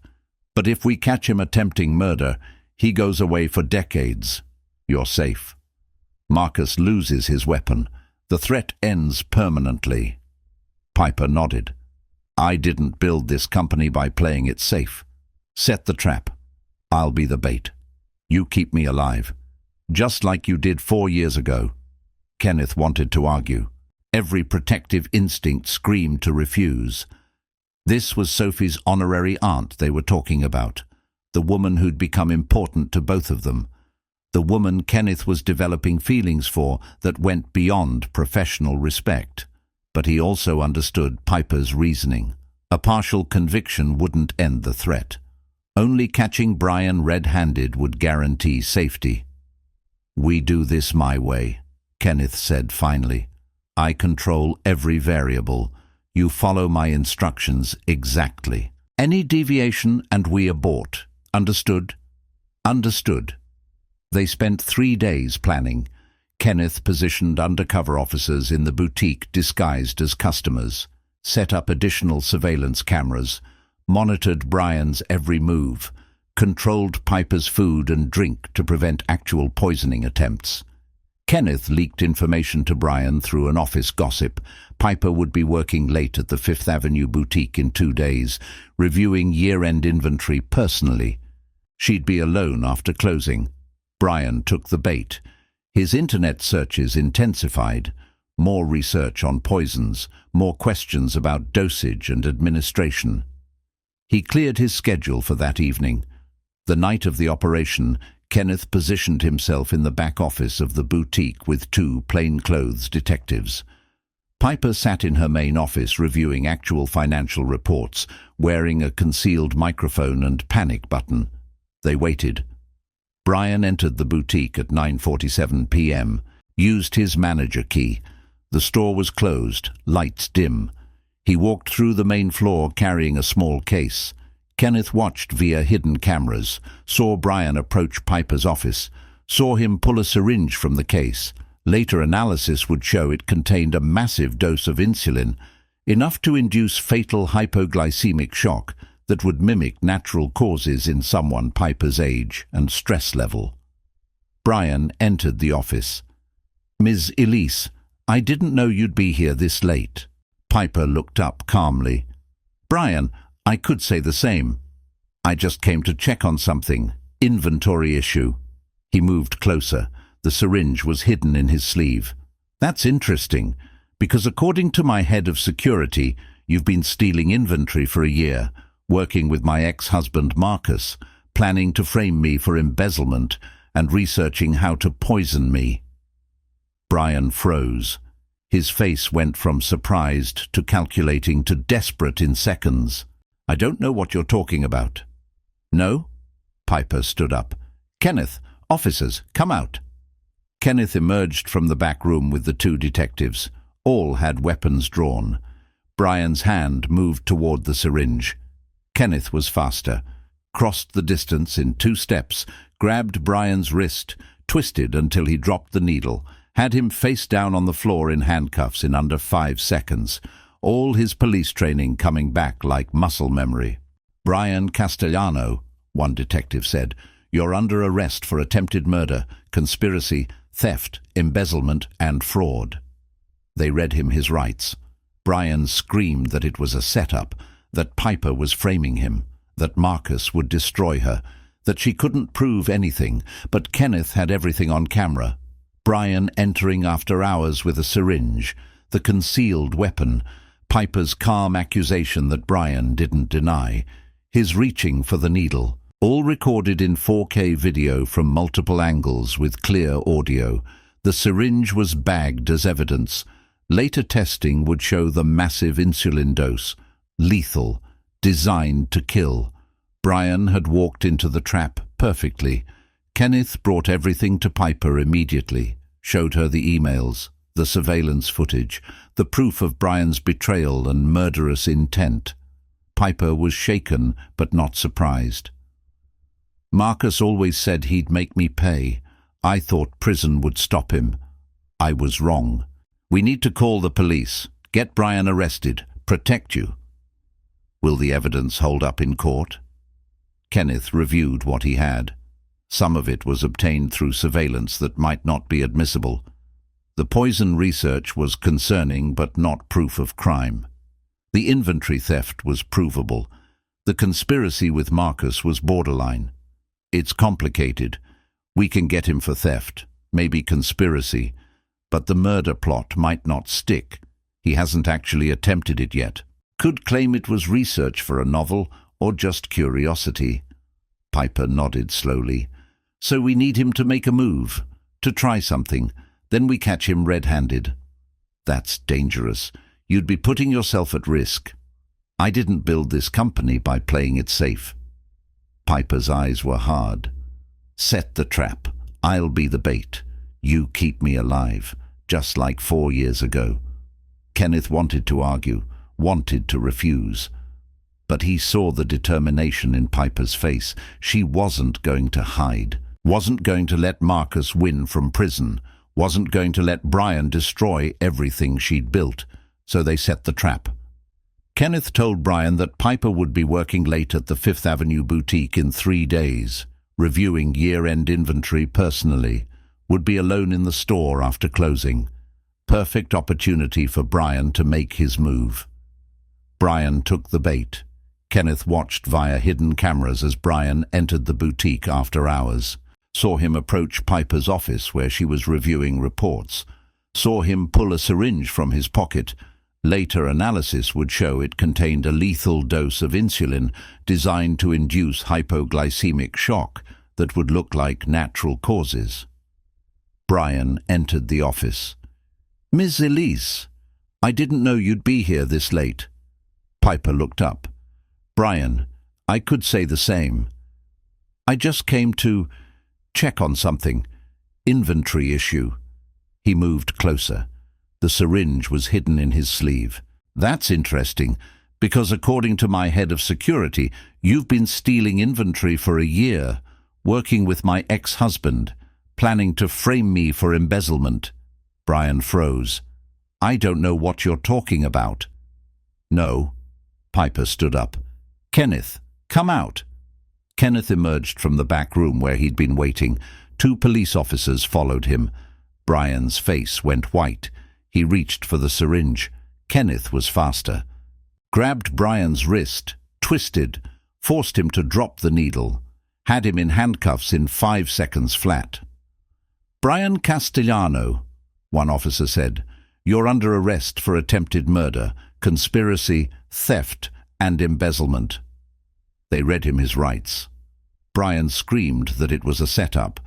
But if we catch him attempting murder, he goes away for decades. You're safe. Marcus loses his weapon. The threat ends permanently. Piper nodded. I didn't build this company by playing it safe. Set the trap. I'll be the bait. You keep me alive. Just like you did 4 years ago. Kenneth wanted to argue. Every protective instinct screamed to refuse. This was Sophie's honorary aunt they were talking about, the woman who'd become important to both of them, the woman Kenneth was developing feelings for that went beyond professional respect. But he also understood Piper's reasoning. A partial conviction wouldn't end the threat. Only catching Brian red-handed would guarantee safety. We do this my way, Kenneth said finally. I control every variable. You follow my instructions exactly. Any deviation and we abort. Understood? Understood. They spent 3 days planning. Kenneth positioned undercover officers in the boutique disguised as customers, set up additional surveillance cameras, monitored Brian's every move, controlled Piper's food and drink to prevent actual poisoning attempts. Kenneth leaked information to Brian through an office gossip. Piper would be working late at the Fifth Avenue boutique in 2 days, reviewing year-end inventory personally. She'd be alone after closing. Brian took the bait. His internet searches intensified. More research on poisons, more questions about dosage and administration. He cleared his schedule for that evening. The night of the operation, Kenneth positioned himself in the back office of the boutique with 2 plainclothes detectives. Piper sat in her main office reviewing actual financial reports, wearing a concealed microphone and panic button. They waited. Brian entered the boutique at 9:47 p.m., used his manager key. The store was closed, lights dim. He walked through the main floor carrying a small case. Kenneth watched via hidden cameras, saw Brian approach Piper's office, saw him pull a syringe from the case. Later analysis would show it contained a massive dose of insulin, enough to induce fatal hypoglycemic shock that would mimic natural causes in someone Piper's age and stress level. Brian entered the office. Ms. Elise, I didn't know you'd be here this late. Piper looked up calmly. Brian, I could say the same. I just came to check on something. Inventory issue. He moved closer. The syringe was hidden in his sleeve. That's interesting, because according to my head of security, you've been stealing inventory for a year, working with my ex-husband Marcus, planning to frame me for embezzlement and researching how to poison me. Brian froze. His face went from surprised to calculating to desperate in seconds. I don't know what you're talking about. No? Piper stood up. Kenneth, officers, come out. Kenneth emerged from the back room with the 2 detectives. All had weapons drawn. Brian's hand moved toward the syringe. Kenneth was faster, crossed the distance in 2 steps, grabbed Brian's wrist, twisted until he dropped the needle, had him face down on the floor in handcuffs in under 5 seconds, all his police training coming back like muscle memory. Brian Castellano, one detective said, you're under arrest for attempted murder, conspiracy, theft, embezzlement, and fraud. They read him his rights. Brian screamed that it was a setup, that Piper was framing him, that Marcus would destroy her, that she couldn't prove anything, but Kenneth had everything on camera. Brian entering after hours with a syringe, the concealed weapon, Piper's calm accusation that Brian didn't deny, his reaching for the needle, all recorded in 4K video from multiple angles with clear audio. The syringe was bagged as evidence. Later testing would show the massive insulin dose, lethal, designed to kill. Brian had walked into the trap perfectly. Kenneth brought everything to Piper immediately, showed her the emails, the surveillance footage, the proof of Brian's betrayal and murderous intent. Piper was shaken but not surprised. Marcus always said he'd make me pay. I thought prison would stop him. I was wrong. We need to call the police. Get Brian arrested. Protect you. Will the evidence hold up in court? Kenneth reviewed what he had. Some of it was obtained through surveillance that might not be admissible. The poison research was concerning but not proof of crime. The inventory theft was provable. The conspiracy with Marcus was borderline. It's complicated. We can get him for theft, maybe conspiracy, but the murder plot might not stick. He hasn't actually attempted it yet. Could claim it was research for a novel or just curiosity. Piper nodded slowly. So we need him to make a move, to try something. Then we catch him red-handed. That's dangerous. You'd be putting yourself at risk. I didn't build this company by playing it safe. Piper's eyes were hard. Set the trap. I'll be the bait. You keep me alive, just like 4 years ago. Kenneth wanted to argue, wanted to refuse. But he saw the determination in Piper's face. She wasn't going to hide, wasn't going to let Marcus win from prison, wasn't going to let Brian destroy everything she'd built. So they set the trap. Kenneth told Brian that Piper would be working late at the Fifth Avenue boutique in 3 days, reviewing year-end inventory personally, would be alone in the store after closing. Perfect opportunity for Brian to make his move. Brian took the bait. Kenneth watched via hidden cameras as Brian entered the boutique after hours, saw him approach Piper's office where she was reviewing reports, saw him pull a syringe from his pocket. Later analysis would show it contained a lethal dose of insulin designed to induce hypoglycemic shock that would look like natural causes. Brian entered the office. "Miss Elise, I didn't know you'd be here this late." Piper looked up. "Brian, I could say the same. I just came to check on something. Inventory issue." He moved closer. The syringe was hidden in his sleeve. "That's interesting, because according to my head of security, you've been stealing inventory for a year, working with my ex-husband, planning to frame me for embezzlement." Brian froze. "I don't know what you're talking about." "No." Piper stood up. "Kenneth, come out." Kenneth emerged from the back room where he'd been waiting. 2 police officers followed him. Brian's face went white. He reached for the syringe. Kenneth was faster. Grabbed Brian's wrist, twisted, forced him to drop the needle, had him in handcuffs in 5 seconds flat. "Brian Castellano," one officer said, "you're under arrest for attempted murder, conspiracy, theft, and embezzlement." They read him his rights. Brian screamed that it was a setup,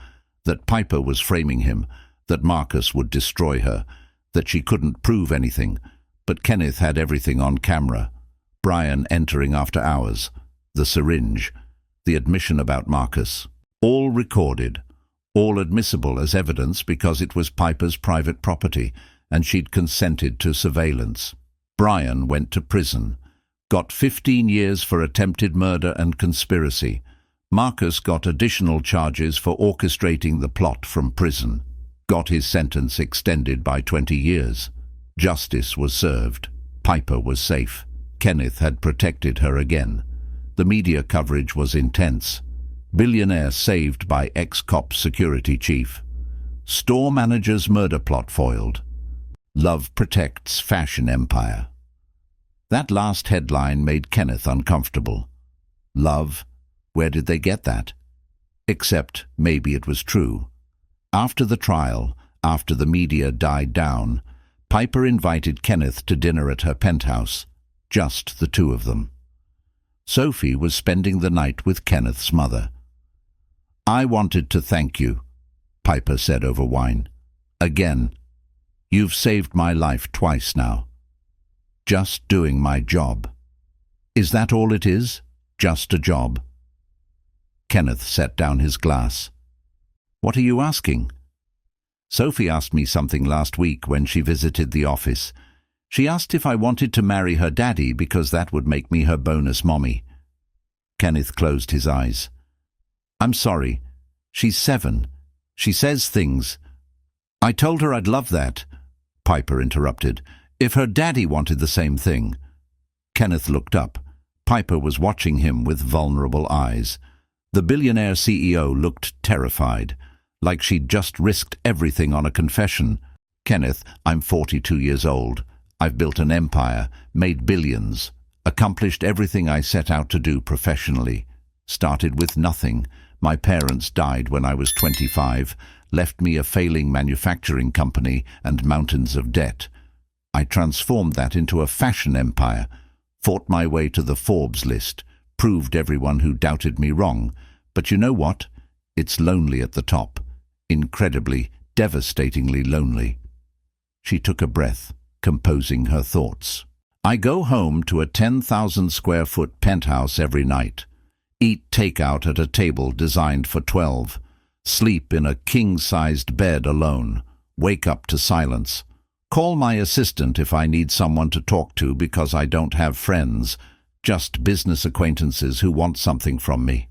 that Piper was framing him, that Marcus would destroy her, that she couldn't prove anything, but Kenneth had everything on camera. Brian entering after hours, the syringe, the admission about Marcus, all recorded, all admissible as evidence because it was Piper's private property and she'd consented to surveillance. Brian went to prison, got 15 years for attempted murder and conspiracy. Marcus got additional charges for orchestrating the plot from prison. Got his sentence extended by 20 years. Justice was served. Piper was safe. Kenneth had protected her again. The media coverage was intense. Billionaire saved by ex-cop security chief. Store manager's murder plot foiled. Love protects fashion empire. That last headline made Kenneth uncomfortable. Love? Where did they get that? Except maybe it was true. After the trial, after the media died down, Piper invited Kenneth to dinner at her penthouse, just the two of them. Sophie was spending the night with Kenneth's mother. "I wanted to thank you," Piper said over wine. "Again. You've saved my life twice now. Just doing my job." "Is that all it is? Just a job?" Kenneth set down his glass. "What are you asking?" "Sophie asked me something last week when she visited the office. She asked if I wanted to marry her daddy because that would make me her bonus mommy." Kenneth closed his eyes. "I'm sorry. She's 7. She says things." "I told her I'd love that," Piper interrupted, "if her daddy wanted the same thing." Kenneth looked up. Piper was watching him with vulnerable eyes. The billionaire CEO looked terrified, like she'd just risked everything on a confession. "Kenneth, I'm 42 years old. I've built an empire, made billions, accomplished everything I set out to do professionally. Started with nothing. My parents died when I was 25, left me a failing manufacturing company and mountains of debt. I transformed that into a fashion empire, fought my way to the Forbes list, proved everyone who doubted me wrong. But you know what? It's lonely at the top. Incredibly, devastatingly lonely." She took a breath, composing her thoughts. "I go home to a 10,000 square foot penthouse every night, eat takeout at a table designed for 12, sleep in a king-sized bed alone, wake up to silence, call my assistant if I need someone to talk to because I don't have friends, just business acquaintances who want something from me.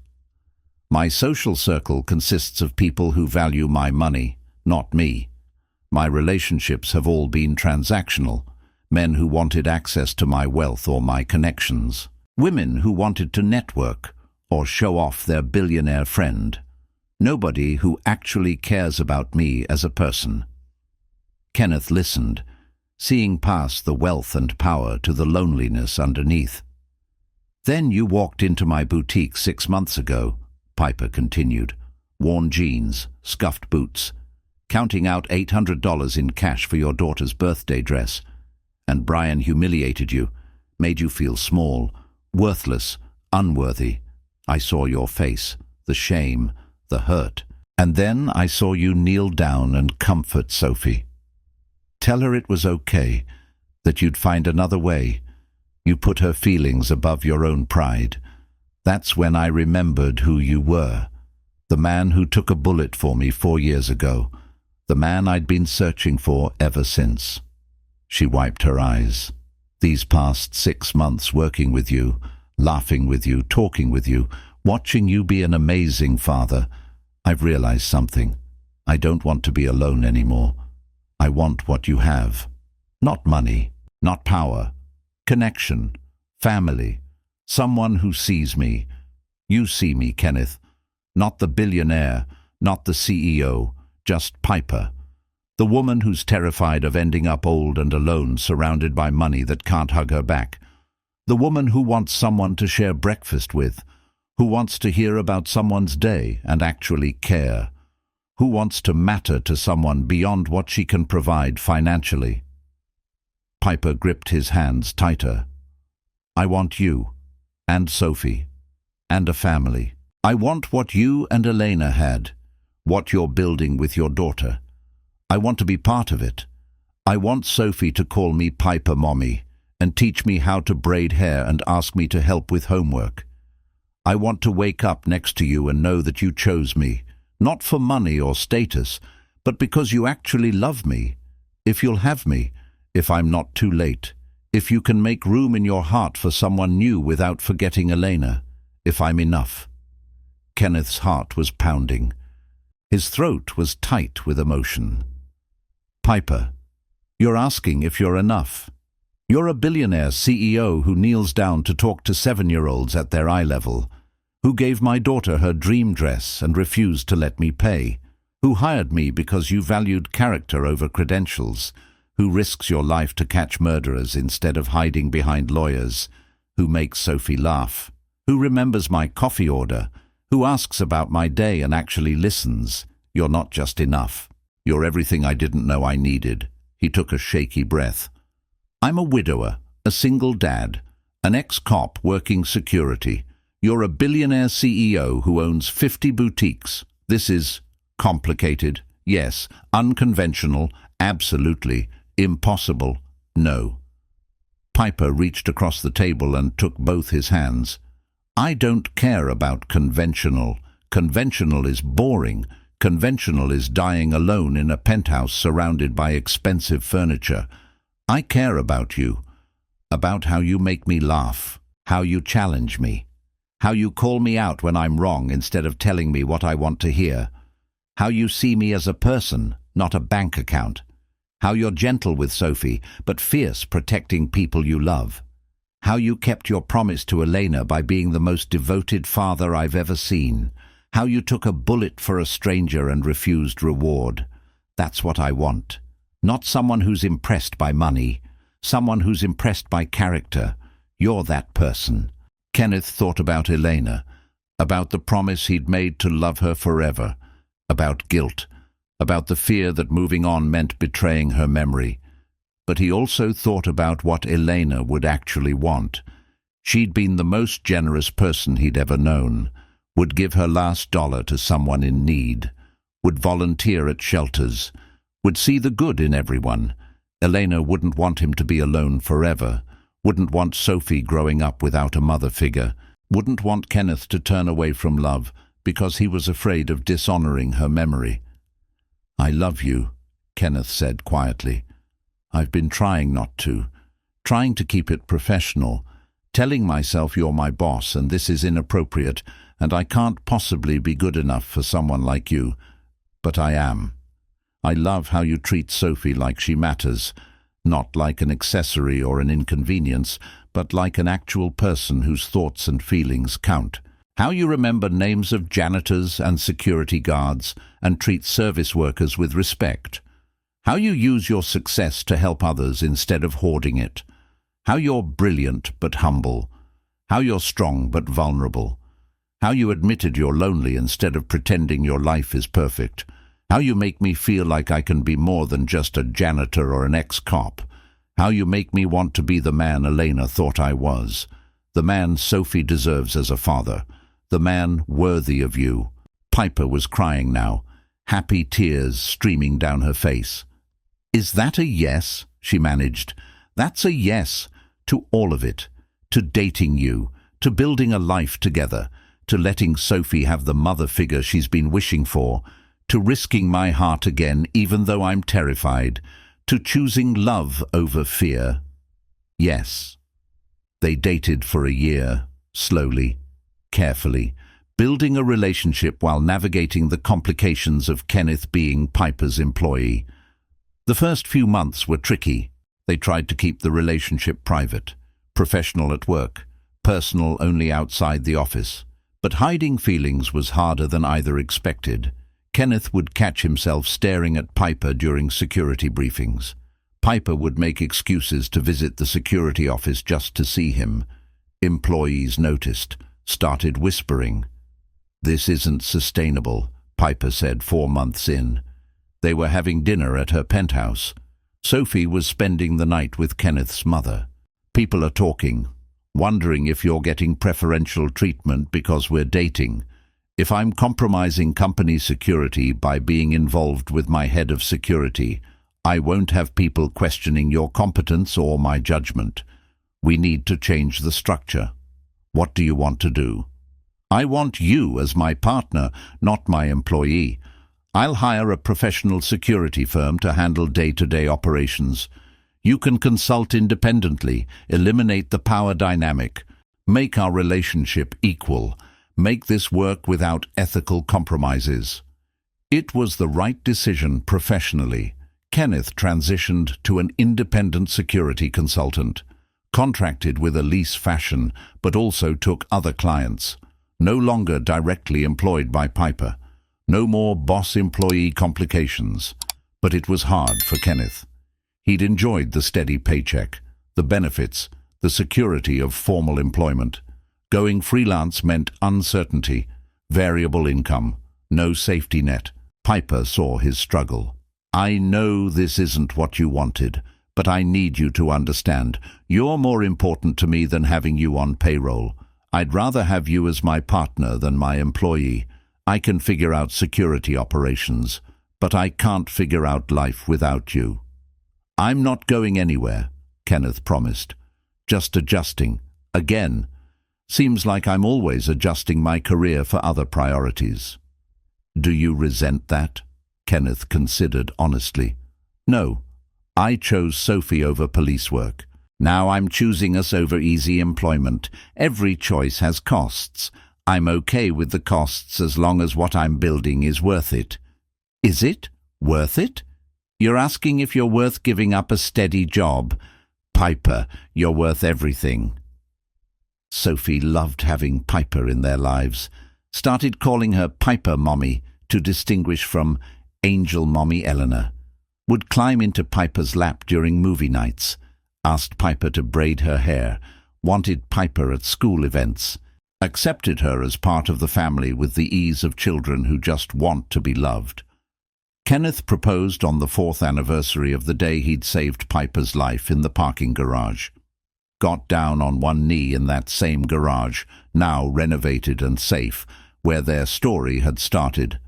My social circle consists of people who value my money, not me. My relationships have all been transactional, men who wanted access to my wealth or my connections, women who wanted to network or show off their billionaire friend. Nobody who actually cares about me as a person." Kenneth listened, seeing past the wealth and power to the loneliness underneath. "Then you walked into my boutique 6 months ago," Piper continued. "Worn jeans, scuffed boots, counting out $800 in cash for your daughter's birthday dress. And Brian humiliated you, made you feel small, worthless, unworthy. I saw your face, the shame, the hurt. And then I saw you kneel down and comfort Sophie. Tell her it was okay, that you'd find another way. You put her feelings above your own pride. That's when I remembered who you were. The man who took a bullet for me 4 years ago. The man I'd been searching for ever since." She wiped her eyes. "These past 6 months working with you, laughing with you, talking with you, watching you be an amazing father, I've realized something. I don't want to be alone anymore. I want what you have. Not money, not power. Connection, family, someone who sees me. You see me, Kenneth. Not the billionaire, not the CEO, just Piper. The woman who's terrified of ending up old and alone, surrounded by money that can't hug her back. The woman who wants someone to share breakfast with, who wants to hear about someone's day and actually care, who wants to matter to someone beyond what she can provide financially." Piper gripped his hands tighter. "I want you, and Sophie, and a family. I want what you and Elena had, what you're building with your daughter. I want to be part of it. I want Sophie to call me Piper Mommy and teach me how to braid hair and ask me to help with homework. I want to wake up next to you and know that you chose me, not for money or status, but because you actually love me. If you'll have me, if I'm not too late, if you can make room in your heart for someone new without forgetting Elena, if I'm enough." Kenneth's heart was pounding. His throat was tight with emotion. "Piper, you're asking if you're enough. You're a billionaire CEO who kneels down to talk to 7-year-olds at their eye level, who gave my daughter her dream dress and refused to let me pay, who hired me because you valued character over credentials, who risks your life to catch murderers instead of hiding behind lawyers, who makes Sophie laugh, who remembers my coffee order, Who asks about my day and actually listens? You're not just enough. You're everything I didn't know I needed. He took a shaky breath. I'm a widower, a single dad, an ex-cop working security. You're a billionaire CEO who owns 50 boutiques. This is complicated, yes. Unconventional, absolutely. Impossible, no. Piper reached across the table and took both his hands. I don't care about conventional. Conventional is boring. Conventional is dying alone in a penthouse surrounded by expensive furniture. I care about you. About how you make me laugh. How you challenge me. How you call me out when I'm wrong instead of telling me what I want to hear. How you see me as a person, not a bank account. How you're gentle with Sophie, but fierce protecting people you love. How you kept your promise to Elena by being the most devoted father I've ever seen. How you took a bullet for a stranger and refused reward. That's what I want. Not someone who's impressed by money. Someone who's impressed by character. You're that person. Kenneth thought about Elena, about the promise he'd made to love her forever, about guilt, about the fear that moving on meant betraying her memory. But he also thought about what Elena would actually want. She'd been the most generous person he'd ever known, would give her last dollar to someone in need, would volunteer at shelters, would see the good in everyone. Elena wouldn't want him to be alone forever, wouldn't want Sophie growing up without a mother figure, wouldn't want Kenneth to turn away from love because he was afraid of dishonoring her memory. I love you, Kenneth said quietly. I've been trying not to, trying to keep it professional, telling myself you're my boss and this is inappropriate and I can't possibly be good enough for someone like you, but I am. I love how you treat Sophie like she matters, not like an accessory or an inconvenience, but like an actual person whose thoughts and feelings count. How you remember names of janitors and security guards and treat service workers with respect. How you use your success to help others instead of hoarding it. How you're brilliant but humble. How you're strong but vulnerable. How you admitted you're lonely instead of pretending your life is perfect. How you make me feel like I can be more than just a janitor or an ex-cop. How you make me want to be the man Elena thought I was. The man Sophie deserves as a father. The man worthy of you. Piper was crying now, happy tears streaming down her face. Is that a yes? She managed. That's a yes to all of it. To dating you. To building a life together. To letting Sophie have the mother figure she's been wishing for. To risking my heart again even though I'm terrified. To choosing love over fear. Yes. They dated for a year, slowly, carefully, building a relationship while navigating the complications of Kenneth being Piper's employee. The first few months were tricky. They tried to keep the relationship private, professional at work, personal only outside the office. But hiding feelings was harder than either expected. Kenneth would catch himself staring at Piper during security briefings. Piper would make excuses to visit the security office just to see him. Employees noticed, started whispering. This isn't sustainable, Piper said 4 months in. They were having dinner at her penthouse. Sophie was spending the night with Kenneth's mother. People are talking, wondering if you're getting preferential treatment because we're dating. If I'm compromising company security by being involved with my head of security, I won't have people questioning your competence or my judgment. We need to change the structure. What do you want to do? I want you as my partner, not my employee. I'll hire a professional security firm to handle day-to-day operations. You can consult independently, eliminate the power dynamic, make our relationship equal, make this work without ethical compromises. It was the right decision professionally. Kenneth transitioned to an independent security consultant, contracted with Elise Fashion, but also took other clients. No longer directly employed by Piper. No more boss-employee complications. But it was hard for Kenneth. He'd enjoyed the steady paycheck, the benefits, the security of formal employment. Going freelance meant uncertainty. variable income, no safety net. Piper saw his struggle. I know this isn't what you wanted, but I need you to understand. You're more important to me than having you on payroll. I'd rather have you as my partner than my employee. I can figure out security operations, but I can't figure out life without you. I'm not going anywhere, Kenneth promised. Just adjusting. Again. Seems like I'm always adjusting my career for other priorities. Do you resent that? Kenneth considered honestly. No. I chose Sophie over police work. Now I'm choosing us over easy employment. Every choice has costs. I'm okay with the costs as long as what I'm building is worth it. Is it? Worth it? You're asking if you're worth giving up a steady job. Piper, you're worth everything. Sophie loved having Piper in their lives. Started calling her Piper Mommy to distinguish from Angel Mommy Eleanor. Would climb into Piper's lap during movie nights. Asked Piper to braid her hair. Wanted Piper at school events. Accepted her as part of the family with the ease of children who just want to be loved. Kenneth proposed on the 4th anniversary of the day he'd saved Piper's life in the parking garage. Got down on one knee in that same garage, now renovated and safe, where their story had started.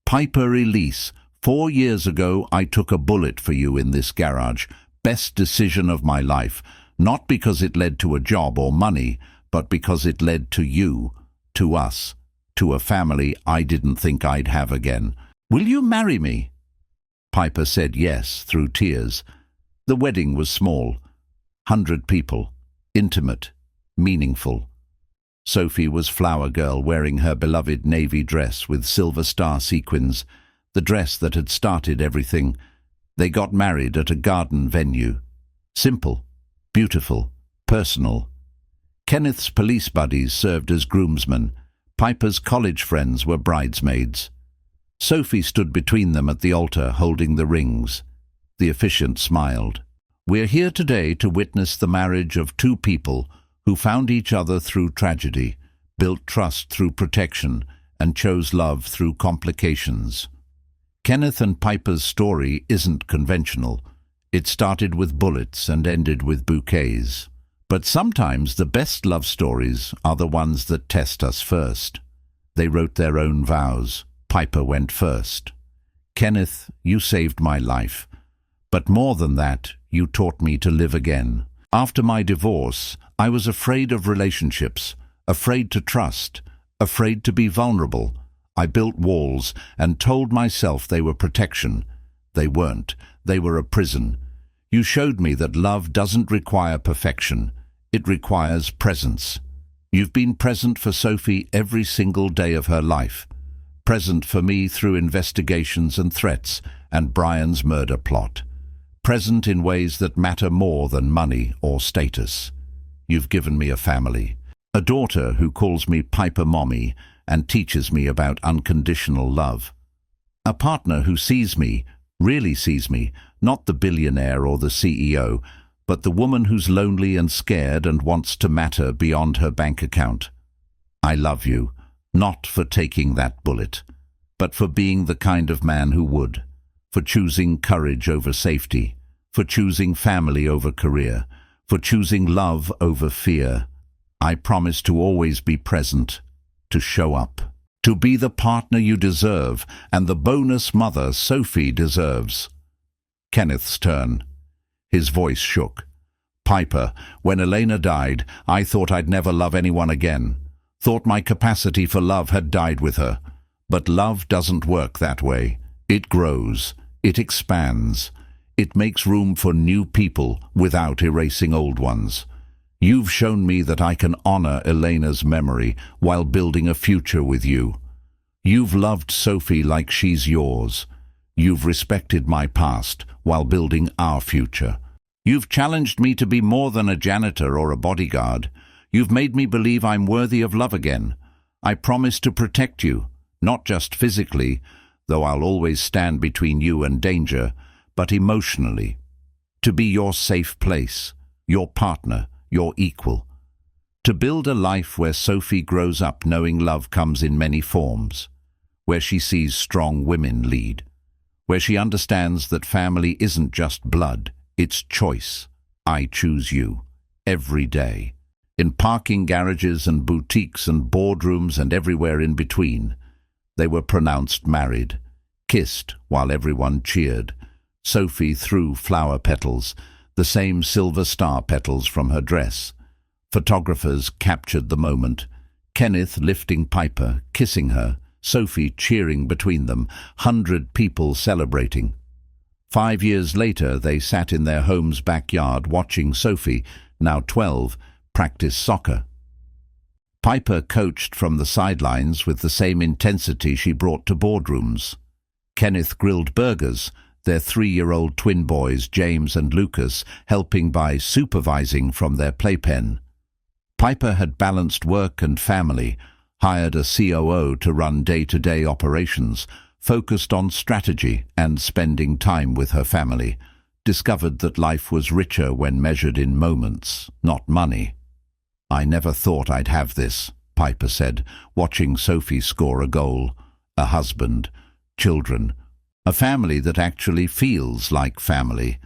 Piper Elise, 4 years ago I took a bullet for you in this garage. Best decision of my life, not because it led to a job or money, but because it led to you, to us, to a family I didn't think I'd have again. Will you marry me? Piper said yes through tears. The wedding was small, 100 people, intimate, meaningful. Sophie was flower girl wearing her beloved navy dress with silver star sequins, the dress that had started everything. They got married at a garden venue. Simple, beautiful, personal. Kenneth's police buddies served as groomsmen. Piper's college friends were bridesmaids. Sophie stood between them at the altar holding the rings. The officiant smiled. We're here today to witness the marriage of two people who found each other through tragedy, built trust through protection, and chose love through complications. Kenneth and Piper's story isn't conventional. It started with bullets and ended with bouquets. But sometimes the best love stories are the ones that test us first. They wrote their own vows. Piper went first. Kenneth, you saved my life. But more than that, you taught me to live again. After my divorce, I was afraid of relationships, afraid to trust, afraid to be vulnerable. I built walls and told myself they were protection. They weren't. They were a prison. You showed me that love doesn't require perfection. It requires presence. You've been present for Sophie every single day of her life. Present for me through investigations and threats and Brian's murder plot. Present in ways that matter more than money or status. You've given me a family. A daughter who calls me Piper Mommy and teaches me about unconditional love. A partner who sees me, really sees me, not the billionaire or the CEO, but the woman who's lonely and scared and wants to matter beyond her bank account. I love you, not for taking that bullet, but for being the kind of man who would, for choosing courage over safety, for choosing family over career, for choosing love over fear. I promise to always be present, to show up, to be the partner you deserve and the bonus mother Sophie deserves. Kenneth's turn. His voice shook. Piper, when Elena died, I thought I'd never love anyone again. Thought my capacity for love had died with her. But love doesn't work that way. It grows. It expands. It makes room for new people without erasing old ones. You've shown me that I can honor Elena's memory while building a future with you. You've loved Sophie like she's yours. You've respected my past while building our future. You've challenged me to be more than a janitor or a bodyguard. You've made me believe I'm worthy of love again. I promise to protect you, not just physically, though I'll always stand between you and danger, but emotionally. To be your safe place, your partner, your equal. To build a life where Sophie grows up knowing love comes in many forms, where she sees strong women lead, where she understands that family isn't just blood, it's choice. I choose you, every day. In parking garages and boutiques and boardrooms and everywhere in between, they were pronounced married, kissed while everyone cheered. Sophie threw flower petals, the same silver star petals from her dress. Photographers captured the moment. Kenneth lifting Piper, kissing her, Sophie cheering between them, 100 people celebrating. 5 years later, they sat in their home's backyard watching Sophie, now 12, practice soccer. Piper coached from the sidelines with the same intensity she brought to boardrooms. Kenneth grilled burgers, their 3-year-old twin boys, James and Lucas, helping by supervising from their playpen. Piper had balanced work and family, hired a COO to run day-to-day operations, focused on strategy and spending time with her family, discovered that life was richer when measured in moments, not money. "I never thought I'd have this," Piper said, watching Sophie score a goal. A husband, children, a family that actually feels like family.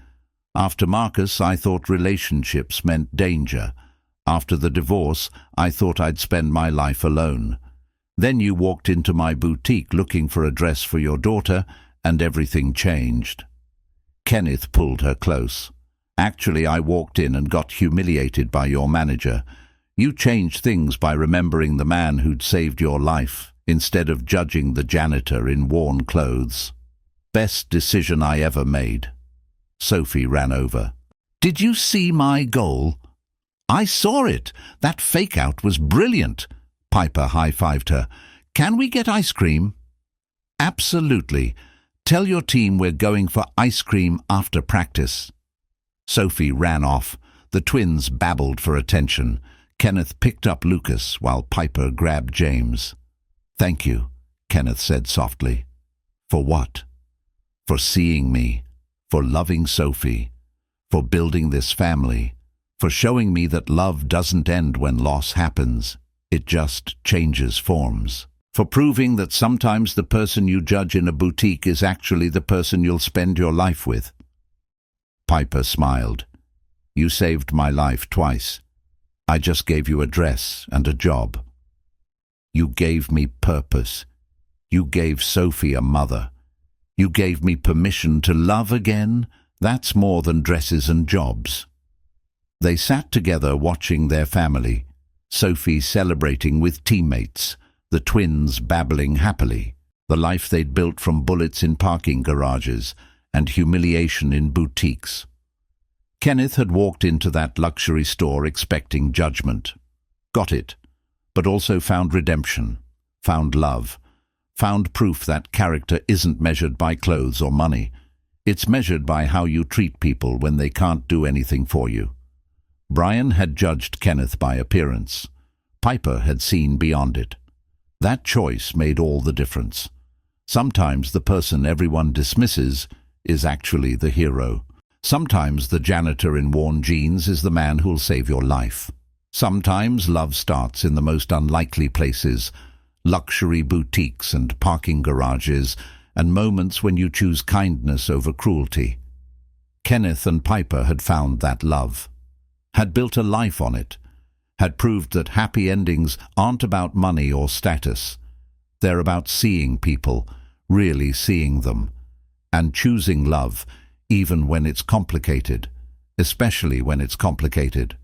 After Marcus, I thought relationships meant danger. After the divorce, I thought I'd spend my life alone. Then you walked into my boutique looking for a dress for your daughter, and everything changed. Kenneth pulled her close. "Actually, I walked in and got humiliated by your manager. You changed things by remembering the man who'd saved your life, instead of judging the janitor in worn clothes. Best decision I ever made." Sophie ran over. "Did you see my goal?" "I saw it. That fake-out was brilliant." Piper high-fived her. "Can we get ice cream?" "Absolutely. Tell your team we're going for ice cream after practice." Sophie ran off. The twins babbled for attention. Kenneth picked up Lucas while Piper grabbed James. "Thank you," Kenneth said softly. "For what?" "For seeing me, for loving Sophie, for building this family, for showing me that love doesn't end when loss happens, it just changes forms. For proving that sometimes the person you judge in a boutique is actually the person you'll spend your life with." Piper smiled. "You saved my life twice. I just gave you a dress and a job. You gave me purpose. You gave Sophie a mother. You gave me permission to love again. That's more than dresses and jobs." They sat together watching their family, Sophie celebrating with teammates, the twins babbling happily, the life they'd built from bullets in parking garages and humiliation in boutiques. Kenneth had walked into that luxury store expecting judgment. Got it, but also found redemption, found love, found proof that character isn't measured by clothes or money. It's measured by how you treat people when they can't do anything for you. Brian had judged Kenneth by appearance. Piper had seen beyond it. That choice made all the difference. Sometimes the person everyone dismisses is actually the hero. Sometimes the janitor in worn jeans is the man who'll save your life. Sometimes love starts in the most unlikely places, luxury boutiques and parking garages, and moments when you choose kindness over cruelty. Kenneth and Piper had found that love, had built a life on it, had proved that happy endings aren't about money or status. They're about seeing people, really seeing them, and choosing love, even when it's complicated, especially when it's complicated.